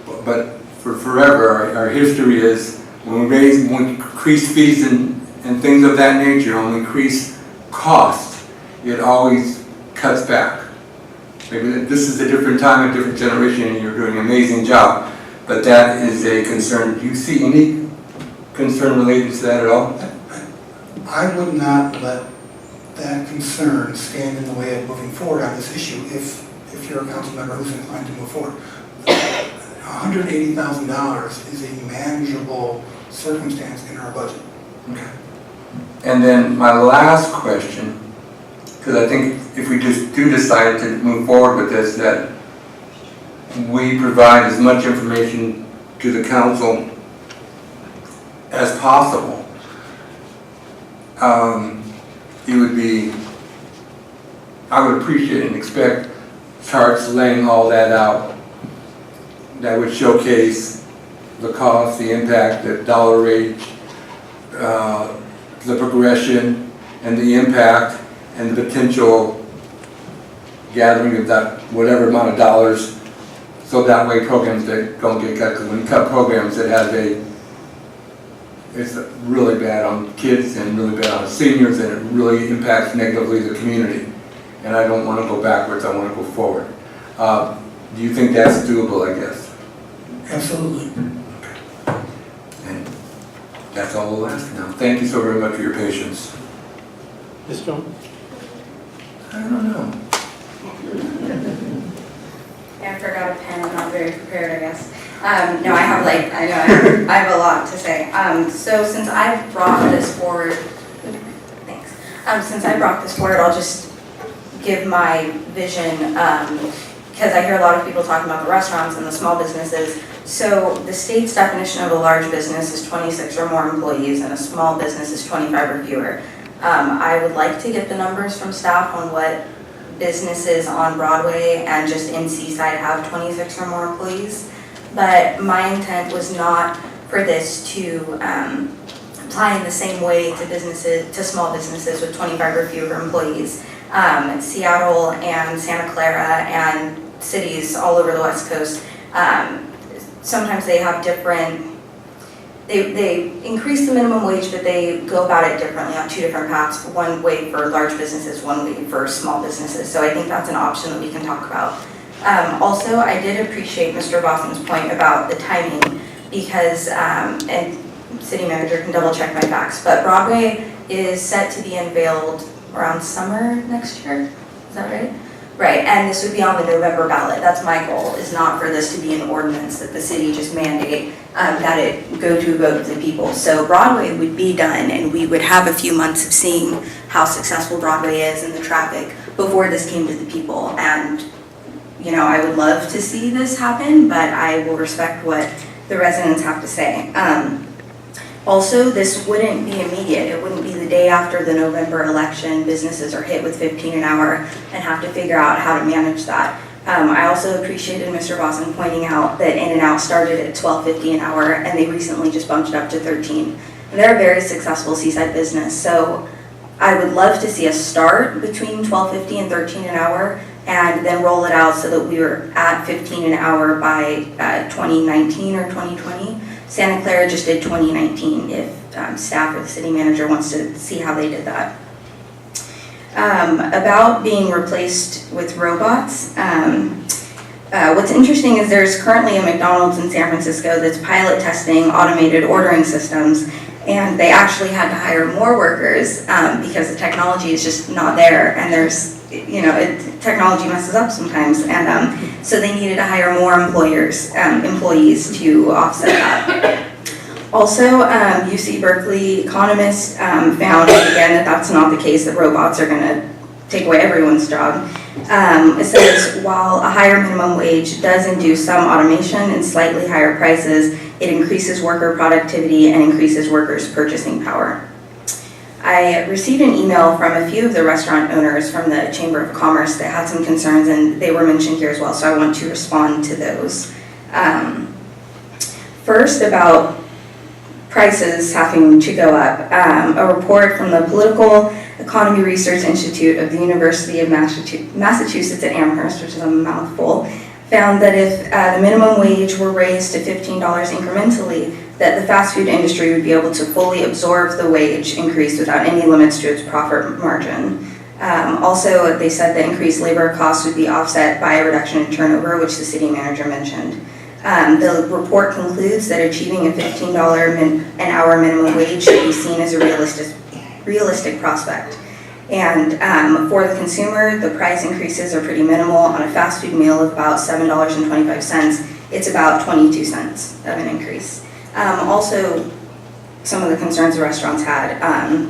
But for forever, our history is when we increase fees and things of that nature, when we increase cost, it always cuts back. Maybe this is a different time, a different generation, and you're doing an amazing job. But that is a concern. Do you see any concern related to that at all? I would not let that concern stand in the way of moving forward on this issue if you're a council member who's inclined to move forward. $180,000 is a manageable circumstance in our budget. Okay. And then my last question, because I think if we just do decide to move forward with this, that we provide as much information to the council as possible. It would be, I would appreciate and expect charts laying all that out that would showcase the cost, the impact, the dollar range, the progression, and the impact, and the potential gathering of that whatever amount of dollars, so that way programs that don't get cut, because when you cut programs, it's really bad on kids and really bad on seniors, and it really impacts negatively the community. And I don't want to go backwards, I want to go forward. Do you think that's doable, I guess? Absolutely. And that's all we'll ask now. Thank you so very much for your patience. Ms. Jones? I don't know. I forgot a pen, I'm not very prepared, I guess. No, I have I have a lot to say. So since I brought this forward, thanks. Since I brought this forward, I'll just give my vision, because I hear a lot of people talking about the restaurants and the small businesses. So the state's definition of a large business is 26 or more employees, and a small business is 25 or fewer. I would like to get the numbers from staff on what businesses on Broadway and just in Seaside have 26 or more employees. But my intent was not for this to apply in the same way to small businesses with 25 or fewer employees. Seattle and Santa Clara and cities all over the West Coast, sometimes they have different, they increase the minimum wage, but they go about it differently on two different paths. One way for large businesses, one way for small businesses. So I think that's an option that we can talk about. Also, I did appreciate Mr. Boston's point about the timing, because, and city manager can double check my facts, but Broadway is set to be unveiled around summer next year, is that right? Right, and this would be on the November ballot. That's my goal, is not for this to be an ordinance that the city just mandate that it go to a vote of the people. So Broadway would be done, and we would have a few months of seeing how successful Broadway is and the traffic before this came to the people. And you know, I would love to see this happen, but I will respect what the residents have to say. Also, this wouldn't be immediate. It wouldn't be the day after the November election. Businesses are hit with $15 an hour and have to figure out how to manage that. I also appreciated Mr. Boston pointing out that In-N-Out started at $12.50 an hour, and they recently just bumped it up to $13. And they're a very successful Seaside business, so I would love to see us start between $12.50 and $13 an hour, and then roll it out so that we were at $15 an hour by 2019 or 2020. Santa Clara just did 2019, if staff or the city manager wants to see how they did that. About being replaced with robots, what's interesting is there's currently a McDonald's in San Francisco that's pilot testing automated ordering systems, and they actually had to hire more workers because the technology is just not there, and there's, you know, technology messes up sometimes, and so they needed to hire more employees to offset that. Also, UC Berkeley economists found again that that's not the case, that robots are going to take away everyone's job. It says while a higher minimum wage does induce some automation and slightly higher prices, it increases worker productivity and increases workers' purchasing power. I received an email from a few of the restaurant owners from the Chamber of Commerce that had some concerns, and they were mentioned here as well, so I want to respond to those. First, about prices having to go up. A report from the Political Economy Research Institute of the University of Massachusetts at Amherst, which is a mouthful, found that if the minimum wage were raised to $15 incrementally, that the fast food industry would be able to fully absorb the wage increase without any limits to its profit margin. Also, they said that increased labor costs would be offset by a reduction in turnover, which the city manager mentioned. The report concludes that achieving a $15 an hour minimum wage should be seen as a realistic prospect. And for the consumer, the price increases are pretty minimal. On a fast food meal of about $7.25, it's about 22 cents of an increase. Also, some of the concerns the restaurants had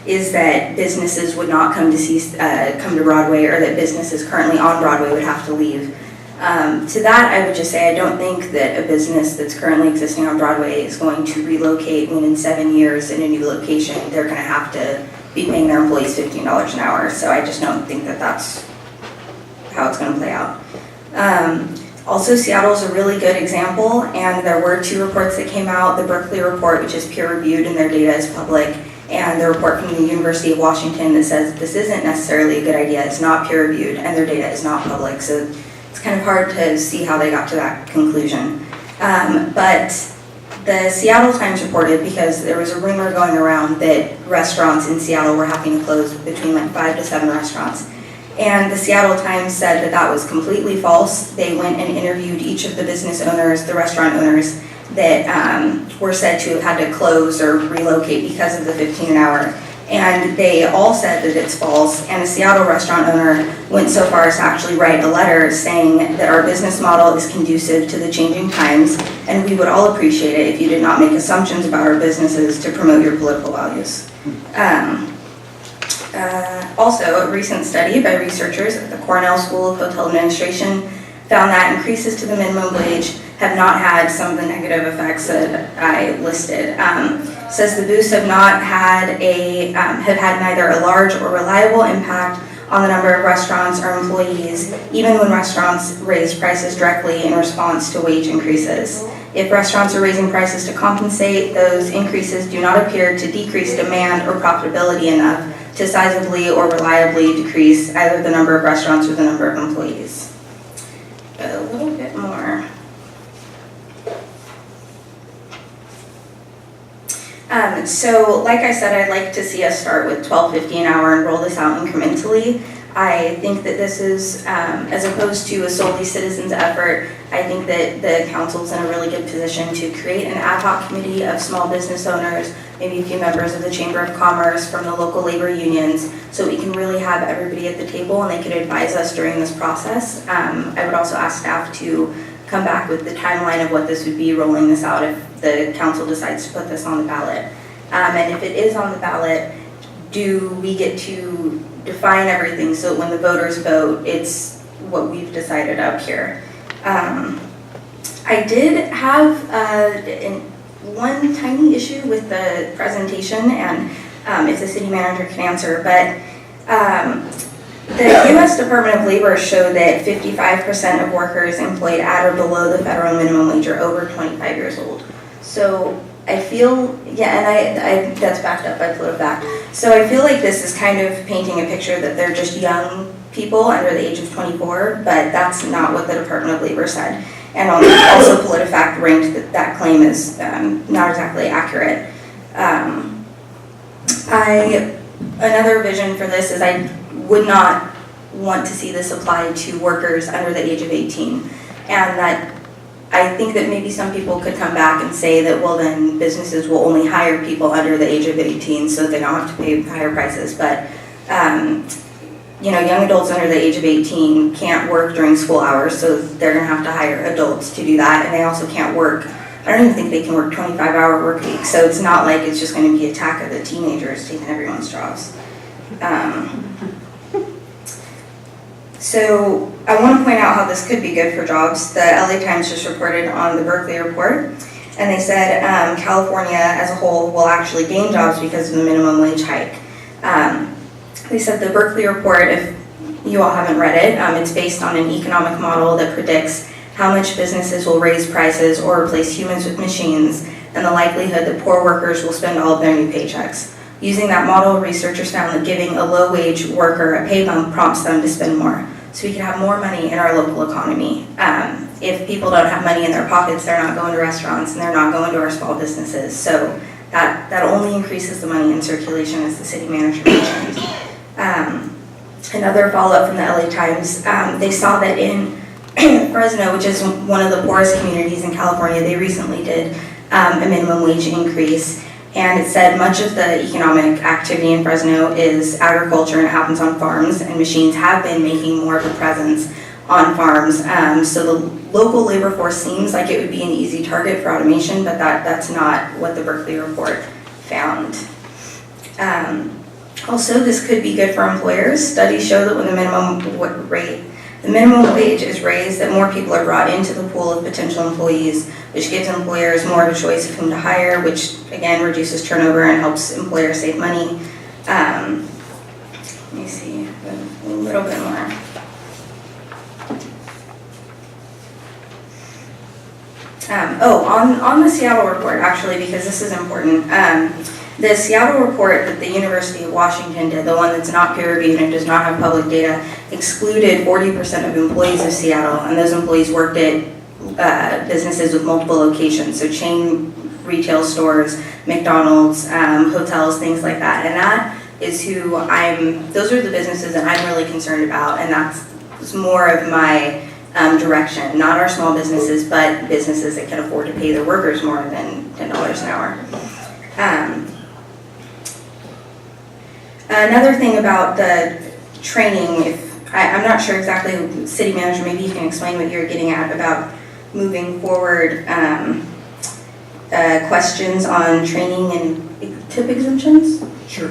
is that businesses would not come to Broadway, or that businesses currently on Broadway would have to leave. To that, I would just say I don't think that a business that's currently existing on Broadway is going to relocate when in 7 years in a new location they're going to have to be paying their employees $15 an hour. So I just don't think that that's how it's going to play out. Also, Seattle is a really good example, and there were 2 reports that came out. The Berkeley report, which is peer-reviewed and their data is public, and the report from the University of Washington that says this isn't necessarily a good idea, it's not peer-reviewed, and their data is not public. So it's kind of hard to see how they got to that conclusion. But the Seattle Times reported, because there was a rumor going around that restaurants in Seattle were having to close between like 5 to 7 restaurants. And the Seattle Times said that that was completely false. They went and interviewed each of the business owners, the restaurant owners, that were said to have had to close or relocate because of the 15 an hour. And they all said that it's false. And a Seattle restaurant owner went so far as to actually write a letter saying that our business model is conducive to the changing times, and we would all appreciate it if you did not make assumptions about our businesses to promote your political values. Also, a recent study by researchers at the Cornell School of Hotel Administration found that increases to the minimum wage have not had some of the negative effects that I listed. Says the boosts have had neither a large or reliable impact on the number of restaurants or employees, even when restaurants raise prices directly in response to wage increases. If restaurants are raising prices to compensate, those increases do not appear to decrease demand or profitability enough to sizably or reliably decrease either the number of restaurants or the number of employees. A little bit more. So like I said, I'd like to see us start with $12.50 an hour and roll this out incrementally. I think that this is, as opposed to a solely citizens effort, I think that the council's in a really good position to create an ad hoc committee of small business owners, maybe a few members of the Chamber of Commerce from the local labor unions, so we can really have everybody at the table and they could advise us during this process. I would also ask staff to come back with the timeline of what this would be rolling this out if the council decides to put this on the ballot. And if it is on the ballot, do we get to define everything so when the voters vote, it's what we've decided up here. I did have one tiny issue with the presentation, and if the city manager can answer, but the U.S. Department of Labor showed that 55% of workers employed at or below the federal minimum wage are over 25 years old. So I feel, yeah, and I that's backed up by PolitiFact. So I feel like this is kind of painting a picture that they're just young people under the age of 24, but that's not what the Department of Labor said. And also PolitiFact ranked that claim as not exactly accurate. Another vision for this is I would not want to see this applied to workers under the age of 18. And that I think that maybe some people could come back and say that, well, then businesses will only hire people under the age of 18 so they don't have to pay higher prices. But, you know, young adults under the age of 18 can't work during school hours, so they're going to have to hire adults to do that. And they also can't work, I don't even think they can work 25-hour work weeks. So it's not like it's just going to be an attack of the teenagers taking everyone's jobs. So I want to point out how this could be good for jobs. The LA Times just reported on the Berkeley report, and they said California as a whole will actually gain jobs because of the minimum wage hike. They said the Berkeley report, if you all haven't read it, it's based on an economic model that predicts how much businesses will raise prices or replace humans with machines, and the likelihood that poor workers will spend all of their new paychecks. Using that model, researchers found that giving a low-wage worker a pay bump prompts them to spend more. So we can have more money in our local economy. If people don't have money in their pockets, they're not going to restaurants and they're not going to our small businesses. So that only increases the money in circulation, as the city manager mentioned. Another follow-up from the LA Times, they saw that in Fresno, which is one of the poorest communities in California, they recently did a minimum wage increase. And it said much of the economic activity in Fresno is agriculture and it happens on farms, and machines have been making more of a presence on farms. So the local labor force seems like it would be an easy target for automation, but that's not what the Berkeley report found. Also, this could be good for employers. Studies show that when the minimum wage is raised, that more people are brought into the pool of potential employees, which gives employers more of a choice of whom to hire, which again reduces turnover and helps employers save money. Let me see a little bit more. On the Seattle report, actually, because this is important. The Seattle report that the University of Washington did, the one that's not peer-reviewed and does not have public data, excluded 40% of employees of Seattle, and those employees worked at businesses with multiple locations, so chain retail stores, McDonald's, hotels, things like that. And that is those are the businesses that I'm really concerned about, and that's more of my direction, not our small businesses, but businesses that can afford to pay their workers more than $10 an hour. Another thing about the training, I'm not sure exactly, city manager, maybe you can explain what you're getting at about moving forward questions on training and tip exemptions? Sure.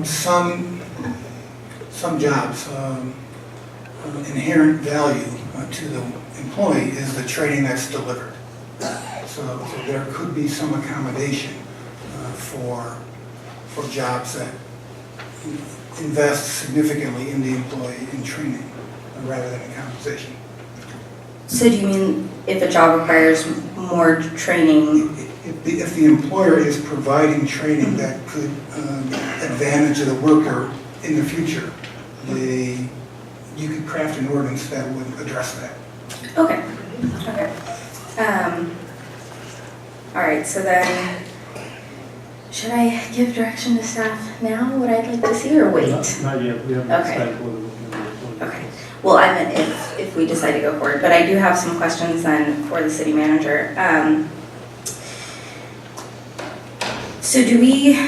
Some jobs, inherent value to the employee is the training that's delivered. So there could be some accommodation for jobs that invest significantly in the employee in training rather than in compensation. So do you mean if a job requires more training? If the employer is providing training that could advantage the worker in the future, you could craft an ordinance that would address that. Okay. All right, so then, should I give direction to staff now, what I'd like to see, or wait? Not yet, we haven't Okay. decided whether we're going to. Okay. Well, I meant if we decide to go forward, but I do have some questions then for the city manager. So do we,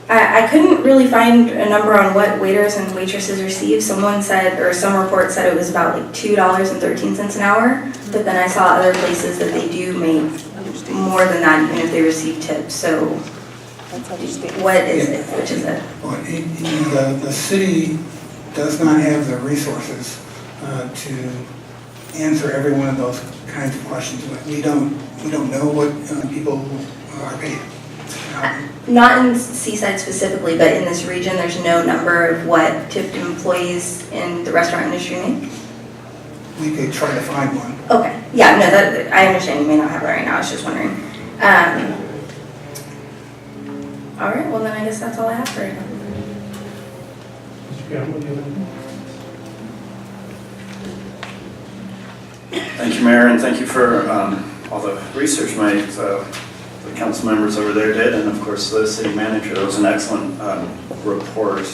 I couldn't really find a number on what waiters and waitresses receive. Someone said, or some report said it was about like $2.13 an hour, but then I saw other places that they do make more than that even if they receive tips. So what is it? Which is it? Well, the city does not have the resources to answer every one of those kinds of questions. We don't know what people are paid. Not in Seaside specifically, but in this region, there's no number of what tipped employees in the restaurant industry make? We could try to find one. Okay, yeah, no, that, I understand you may not have it right now, I was just wondering. All right, well then I guess that's all I have for right now. Mr. Campbell, do you have anything? Thank you, Mayor, and thank you for all the research the council members over there did, and of course the city manager. That was an excellent report.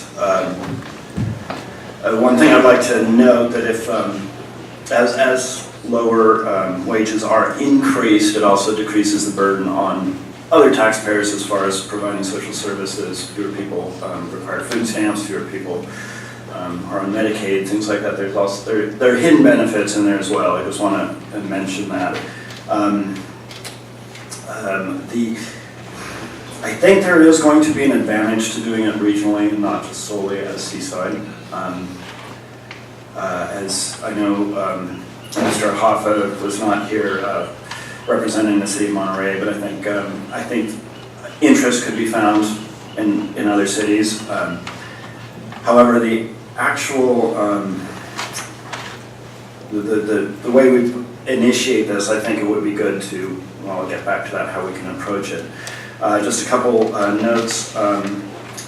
One thing I'd like to note that if as lower wages are increased, it also decreases the burden on other taxpayers as far as providing social services. Fewer people require food stamps, fewer people are on Medicaid, things like that. There's also there are hidden benefits in there as well. I just want to mention that. I think there is going to be an advantage to doing it regionally and not just solely as Seaside. As I know, Mr. Hoffa was not here representing the city of Monterey, but I think interest could be found in other cities. However, the actual the way we initiate this, I think it would be good to, well, I'll get back to that, how we can approach it. Just a couple notes.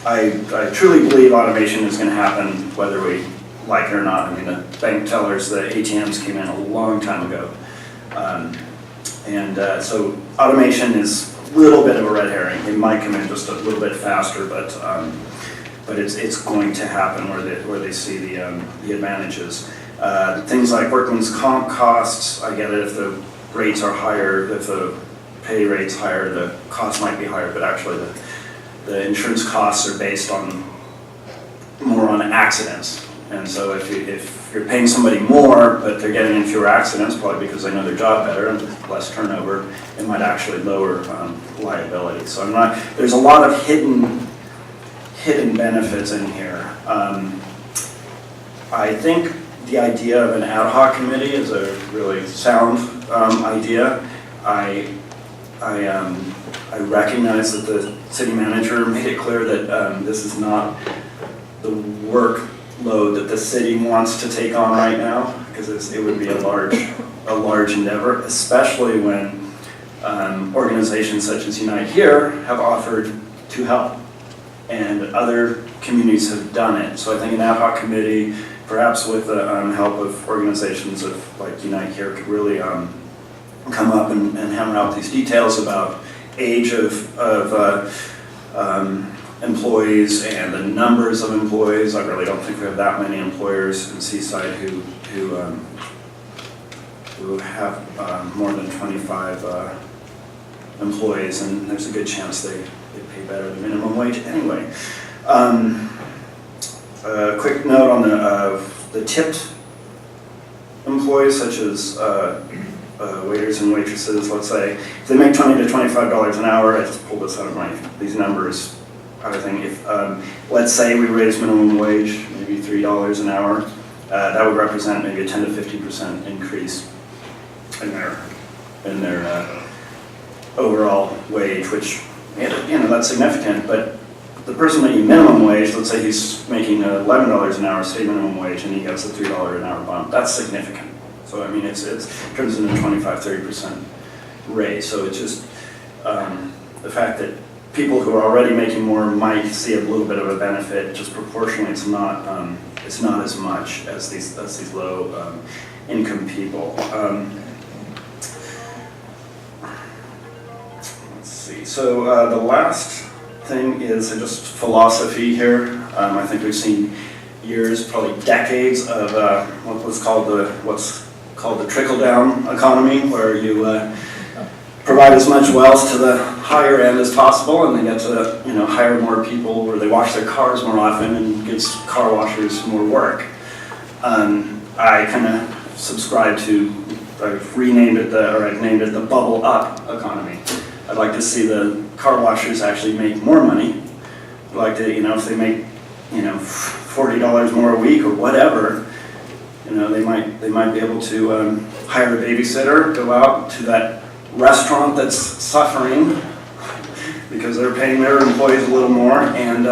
I truly believe automation is going to happen whether we like it or not. I mean, the bank tellers, the ATMs came in a long time ago. So automation is a little bit of a red herring. It might come in just a little bit faster, but it's going to happen where they see the advantages. Things like workman's comp costs, I get it if the rates are higher, if the pay rate's higher, the cost might be higher, but actually the insurance costs are based on more on accidents. And so if you're paying somebody more, but they're getting in fewer accidents, probably because they know their job better and less turnover, it might actually lower liability. So there's a lot of hidden benefits in here. I think the idea of an ad hoc committee is a really sound idea. I recognize that the city manager made it clear that this is not the workload that the city wants to take on right now, because it would be a large endeavor, especially when organizations such as Unite Here have offered to help, and other communities have done it. So I think an ad hoc committee, perhaps with the help of organizations like Unite Here, could really come up and hammer out these details about age of employees and the numbers of employees. I really don't think we have that many employers in Seaside who have more than 25 employees, and there's a good chance they pay better than minimum wage anyway. A quick note on the tipped employees, such as waiters and waitresses. Let's say if they make $20 to $25 an hour, I just pulled this out of these numbers. I think if let's say we raise minimum wage, maybe $3 an hour, that would represent maybe a 10 to 15% increase in their overall wage, which that's significant. But the person making minimum wage, let's say he's making $11 an hour state minimum wage, and he gets a $3 an hour bump. That's significant. So I mean, it turns into a 25-30% raise. So it's just the fact that people who are already making more might see a little bit of a benefit. Just proportionally, it's not as much as these low income people. Let's see. So the last thing is just philosophy here. I think we've seen years, probably decades of what's called the trickle-down economy, where you provide as much wealth to the higher end as possible, and they get to hire more people, or they wash their cars more often and gives car washers more work. I kind of subscribe to, I've named it the bubble up economy. I'd like to see the car washers actually make more money. I'd like to, if they make, $40 more a week or whatever, they might be able to hire a babysitter, go out to that restaurant that's suffering because they're paying their employees a little more, and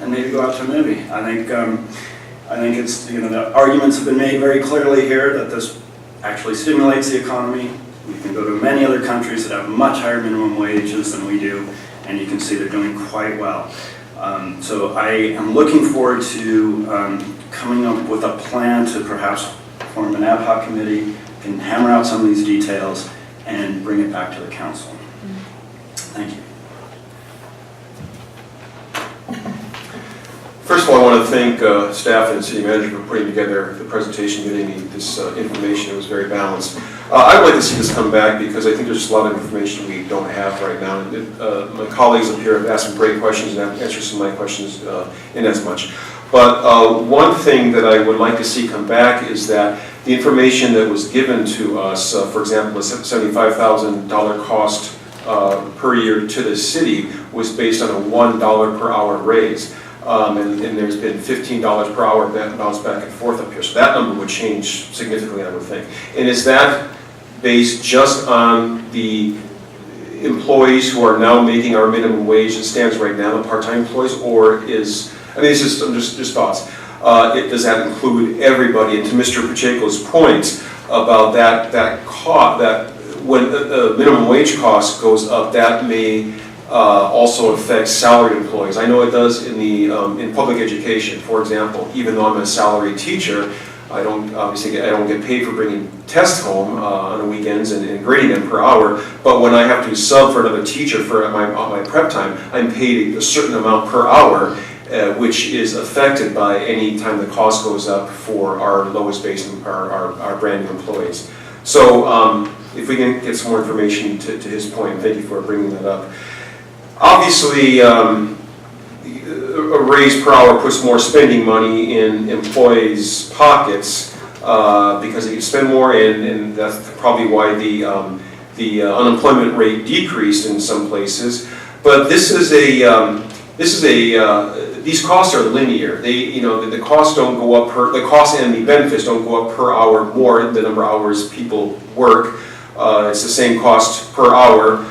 maybe go out to a movie. I think it's, the arguments have been made very clearly here that this actually stimulates the economy. You can go to many other countries that have much higher minimum wages than we do, and you can see they're doing quite well. So I am looking forward to coming up with a plan to perhaps form an ad hoc committee, can hammer out some of these details, and bring it back to the council. Thank you. First of all, I want to thank staff and city manager for putting together the presentation, getting me this information. It was very balanced. I would like to see this come back because I think there's a lot of information we don't have right now. And, my colleagues up here have asked some great questions and I've answered some of my questions in as much. But one thing that I would like to see come back is that the information that was given to us, for example, a $75,000 cost per year to the city was based on a $1 per hour raise. And there's been $15 per hour bounced back and forth up here. So that number would change significantly, I would think. And is that based just on the employees who are now making our minimum wage that stands right now, the part-time employees, or is, it's just thoughts. Does that include everybody? And to Mr. Pacheco's point about that cost, that when the minimum wage cost goes up, that may also affects salaried employees. I know it does in public education, for example. Even though I'm a salaried teacher, I don't get paid for bringing tests home on the weekends and grading them per hour. But when I have to sub for another teacher for my prep time, I'm paid a certain amount per hour. which is affected by any time the cost goes up for our lowest base, our brand new employees. So if we can get some more information to his point, thank you for bringing that up. Obviously, a raise per hour puts more spending money in employees' pockets because they can spend more, and that's probably why the unemployment rate decreased in some places. But these costs are linear. The costs don't go up the costs and the benefits don't go up per hour more the number of hours people work. It's the same cost per hour.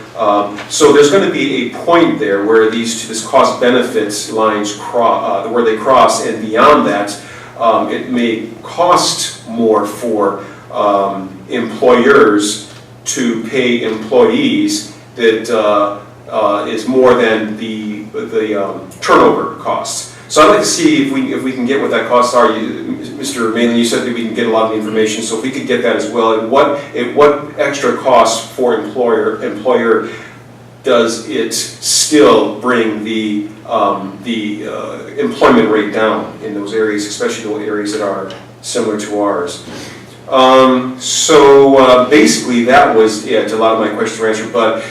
So there's going to be a point there where this cost benefits lines where they cross, and beyond that, it may cost more for employers to pay employees that is more than the turnover costs. So I'd like to see if we can get what that costs are. Mr. Malin, you said that we can get a lot of the information, so if we could get that as well. And what extra costs for employer does it still bring the employment rate down in those areas, especially those areas that are similar to ours? So basically that was it. A lot of my questions were answered, but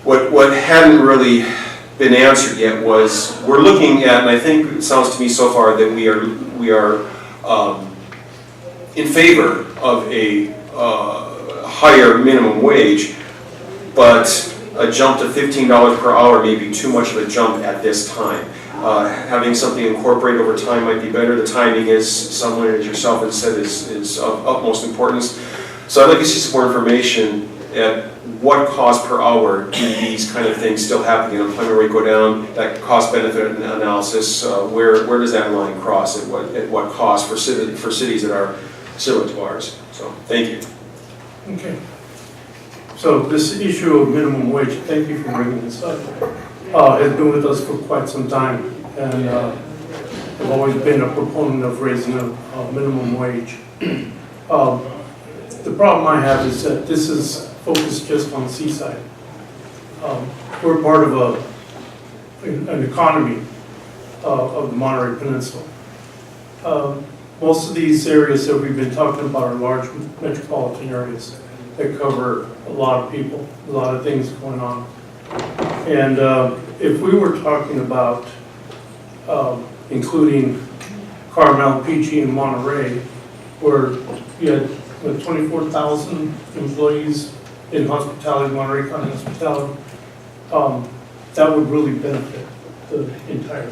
what hadn't really been answered yet was we're looking at, and I think it sounds to me so far that we are in favor of a higher minimum wage, but a jump to $15 per hour may be too much of a jump at this time. Having something incorporated over time might be better. The timing, as someone as yourself has said, is of utmost importance. So I'd like to see some more information at what cost per hour do these kind of things still happen? The unemployment rate go down, that cost benefit analysis, where does that line cross, at what cost for cities that are similar to ours? So thank you. Okay. So this issue of minimum wage, thank you for bringing this up, has been with us for quite some time, and I've always been a proponent of raising a minimum wage. The problem I have is that this is focused just on Seaside. We're part of an economy of the Monterey Peninsula. Most of these areas that we've been talking about are large metropolitan areas that cover a lot of people, a lot of things going on. And if we were talking about including Carmel, PG, and Monterey, where you had 24,000 employees in hospitality, Monterey County hospitality, that would really benefit the entire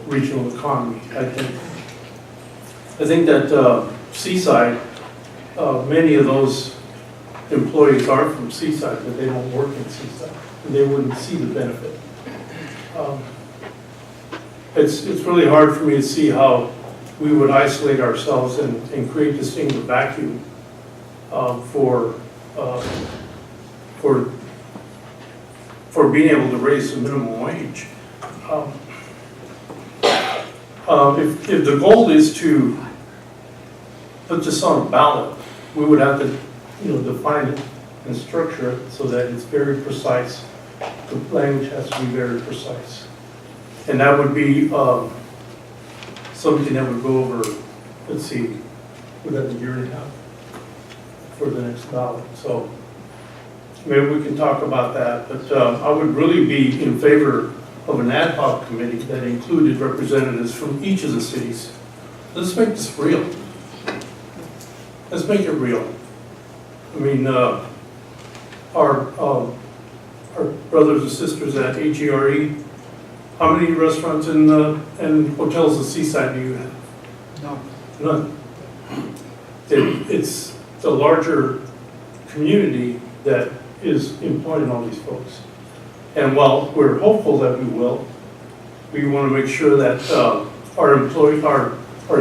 regional economy, I think. I think that Seaside, many of those employees are from Seaside, but they don't work in Seaside, and they wouldn't see the benefit. It's really hard for me to see how we would isolate ourselves and create this thing of vacuum for being able to raise the minimum wage. If the goal is to put this on a ballot, we would have to, define it and structure it so that it's very precise. The language has to be very precise, and that would be something that would go over. Let's see, would that be a year and a half for the next ballot? So maybe we can talk about that. But I would really be in favor of an ad hoc committee that included representatives from each of the cities. Let's make this real. Let's make it real. I mean, our brothers and sisters at AGRE, how many restaurants and hotels in Seaside do you have? No. None. It's the larger community that is employing all these folks. And while we're hopeful that we will, we want to make sure that our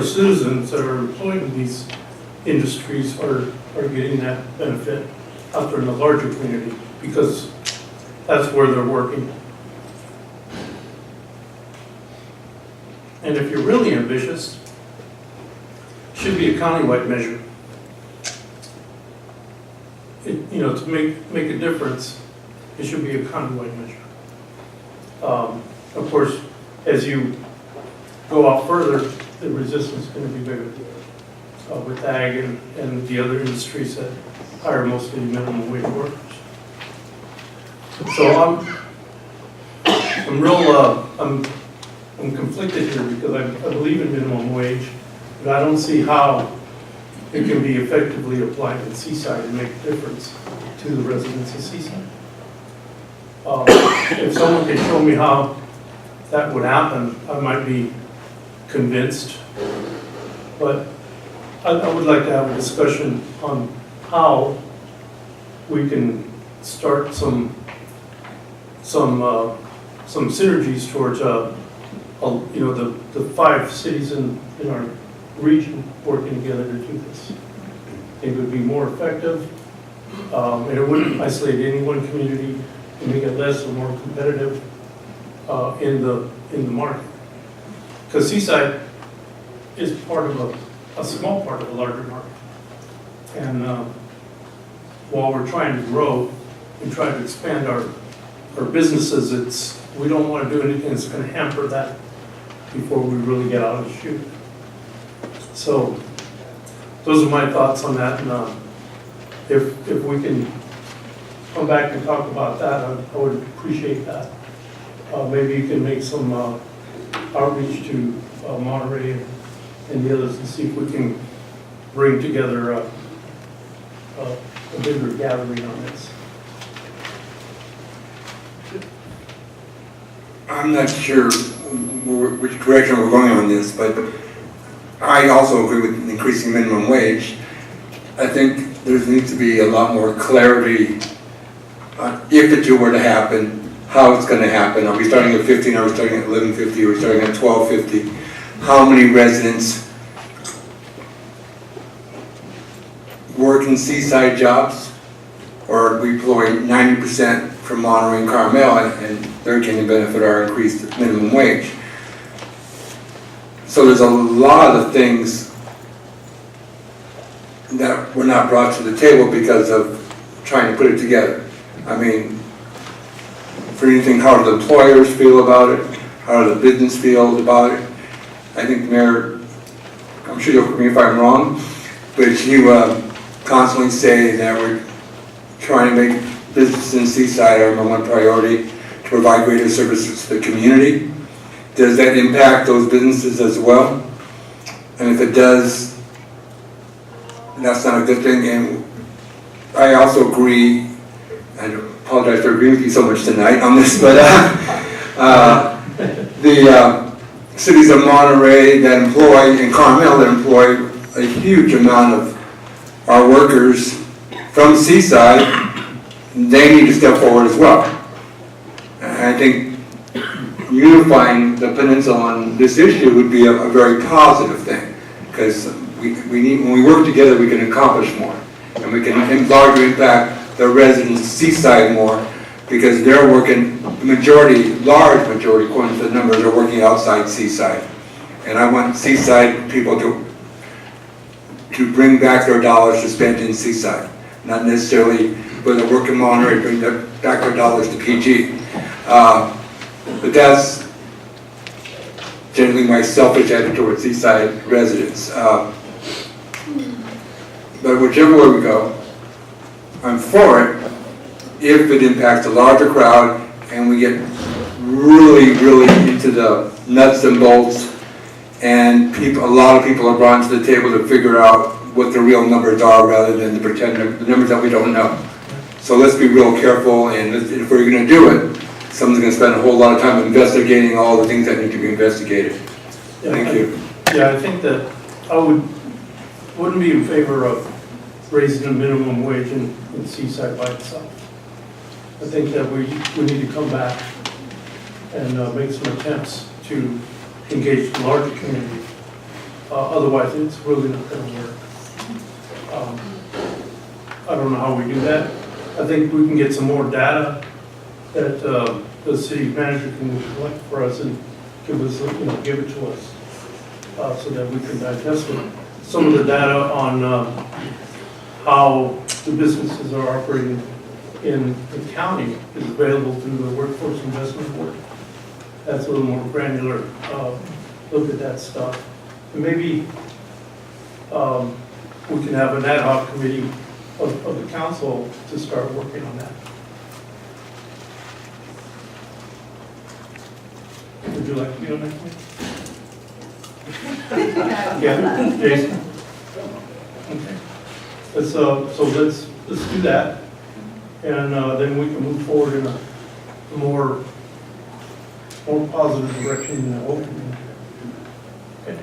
citizens that are employed in these industries are getting that benefit out there in the larger community, because that's where they're working. And if you're really ambitious, it should be a countywide measure. To make a difference, it should be a countywide measure. Of course, as you go out further, the resistance is going to be bigger with ag and the other industries that hire mostly minimum wage workers. So I'm real, I'm conflicted here because I believe in minimum wage, but I don't see how it can be effectively applied in Seaside and make a difference to the residents of Seaside. If someone could show me how that would happen, I might be convinced. But I would like to have a discussion on how we can start some synergies towards, the 5 cities in our region working together to do this. I think it would be more effective, and it wouldn't isolate any one community and make it less or more competitive in the market. Because Seaside is part of a small part of a larger market. And while we're trying to grow and try to expand our businesses, we don't want to do anything that's going to hamper that before we really get out of the chute. So those are my thoughts on that. And if we can come back and talk about that, I would appreciate that. Maybe you can make some outreach to Monterey and the others and see if we can bring together a bigger gathering on this. I'm not sure which direction we're going on this, but I also agree with increasing minimum wage. I think there needs to be a lot more clarity on if the two were to happen, how it's going to happen. Are we starting at 15? Are we starting at 11.50? Are we starting at 12.50? How many residents work in Seaside jobs, or we employ 90% from Monterey and Carmel, and they're getting benefit our increased minimum wage. So there's a lot of things that were not brought to the table because of trying to put it together. I mean, for anything, how do the employers feel about it? How do the business feel about it? I think Mayor, I'm sure you'll correct me if I'm wrong, but you constantly say that we're trying to make business in Seaside our number one priority to provide greater services to the community. Does that impact those businesses as well? And if it does, that's not a good thing. And I also agree, I apologize for agreeing with you so much tonight on this, but the cities of Monterey that employ, and Carmel that employ a huge amount of our workers from Seaside, they need to step forward as well. And I think unifying the peninsula on this issue would be a very positive thing, because we need, when we work together, we can accomplish more, and we can largely impact the residents of Seaside more, because they're working, large majority, according to the numbers, are working outside Seaside. And I want Seaside people to bring back their dollars to spend in Seaside, not necessarily when they work in Monterey, bring back their dollars to PG. But that's generally my selfish attitude towards Seaside residents. But whichever way we go, I'm for it if it impacts a larger crowd and we get really, really into the nuts and bolts, and a lot of people are brought to the table to figure out what the real numbers are rather than the numbers that we don't know. So let's be real careful, and if we're going to do it, someone's going to spend a whole lot of time investigating all the things that need to be investigated. Yeah, Thank you. Yeah, I think that I wouldn't be in favor of raising the minimum wage in Seaside by itself. I think that we need to come back and make some attempts to engage the larger community. Otherwise, it's really not going to work. I don't know how we do that. I think we can get some more data that the city manager can collect for us and give it to us so that we can digest it. Some of the data on how the businesses are operating in the county is available through the Workforce Investment Board. That's a little more granular look at that stuff. And maybe we can have an ad hoc committee of the council to start working on that. Would you like to be on that committee? Yeah, Jason? Okay. Let's do that. And then we can move forward in a more positive direction than what we've been. Okay.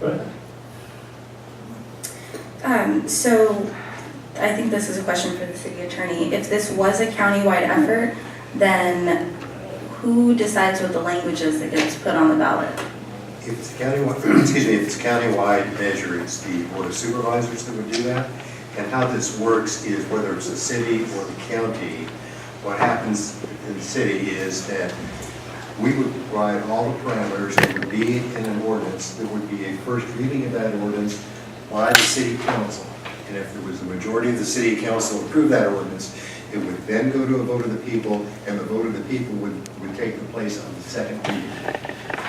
Go ahead. So I think this is a question for the city attorney. If this was a countywide effort, then who decides what the language is that gets put on the ballot? If it's a countywide, excuse me, if it's a countywide measure, it's the board of supervisors that would do that. And how this works is whether it's the city or the county, what happens in the city is that we would provide all the parameters that would be in an ordinance. There would be a first reading of that ordinance by the city council. And if there was a majority of the city council approve that ordinance, it would then go to a vote of the people, and the vote of the people would take the place of the second reading.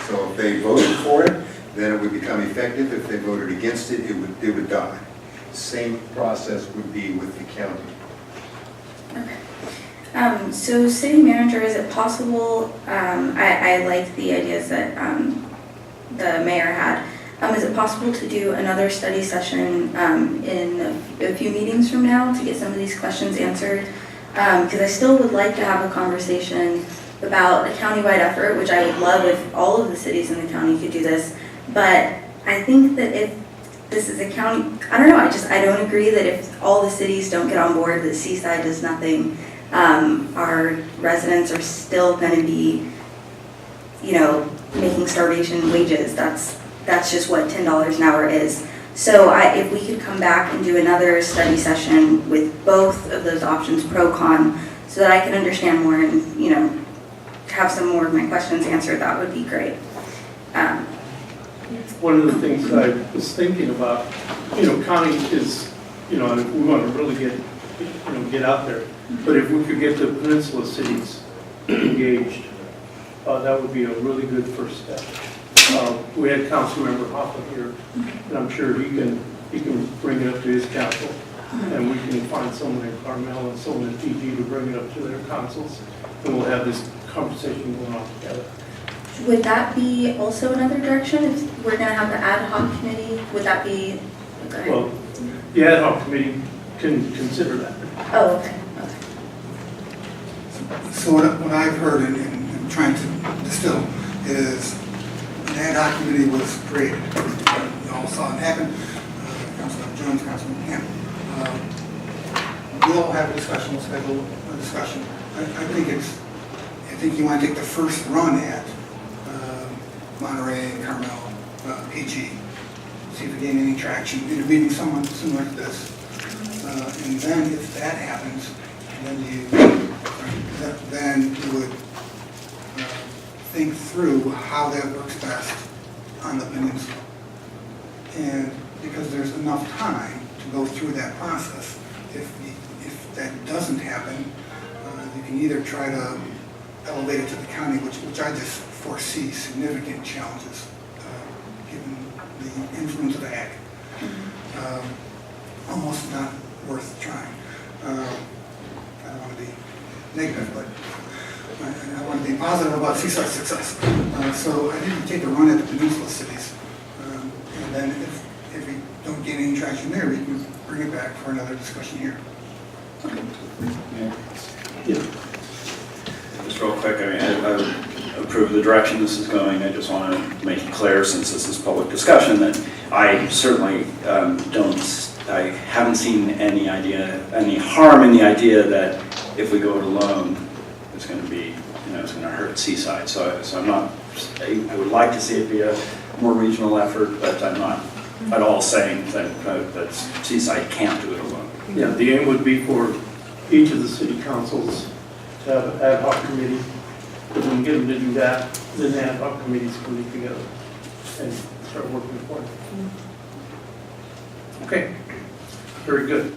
So if they voted for it, then it would become effective. If they voted against it, it would die. Same process would be with the county. Okay. So city manager, is it possible, I like the ideas that the mayor had. Is it possible to do another study session in a few meetings from now to get some of these questions answered? Because I still would like to have a conversation about a countywide effort, which I would love if all of the cities in the county could do this. But I think that if this is a county, I don't know, I don't agree that if all the cities don't get on board, that Seaside does nothing. Our residents are still going to be, making starvation wages. That's just what $10 an hour is. So if we could come back and do another study session with both of those options, pro, con, so that I can understand more and, have some more of my questions answered, that would be great. One of the things that I was thinking about, county is, and if we want to really get out there, but if we could get the peninsula cities engaged, that would be a really good first step. We had Councilmember Hoffa here, and I'm sure he can bring it up to his council, and we can find someone in Carmel and someone in PG to bring it up to their councils, and we'll have this conversation going on together. Would that be also another direction if we're going to have the ad hoc committee? Would that be? Okay. Well, the ad hoc committee can consider that. Oh, okay. So what I've heard and trying to distill is an ad hoc committee was created. You all saw it happen. Councilman Jones, Councilman Camp. We'll have a discussion. We'll schedule a discussion. I think you want to take the first run at Monterey, Carmel, PG. See if we gain any traction, intervening someone similar to this. And then if that happens, then you would think through how that works best on the peninsula. And because there's enough time to go through that process, if that doesn't happen, you can either try to elevate it to the county, which I just foresee significant challenges given the influence of ag. Almost not worth trying. I don't want to be negative, but I want to be positive about Seaside's success. So I think we take a run at the peninsula cities, and then if we don't gain any traction there, we can bring it back for another discussion here. Yeah. Just real quick, I approve the direction this is going. I just want to make it clear, since this is public discussion, that I certainly I haven't seen any harm in the idea that if we go it alone, it's going to be, it's going to hurt Seaside. So I'm not, I would like to see it be a more regional effort, but I'm not at all saying that Seaside can't do it alone. Yeah, the aim would be for each of the city councils to have an ad hoc committee. If we can get them to do that, then the ad hoc committees can meet together and start working for it. Okay, very good.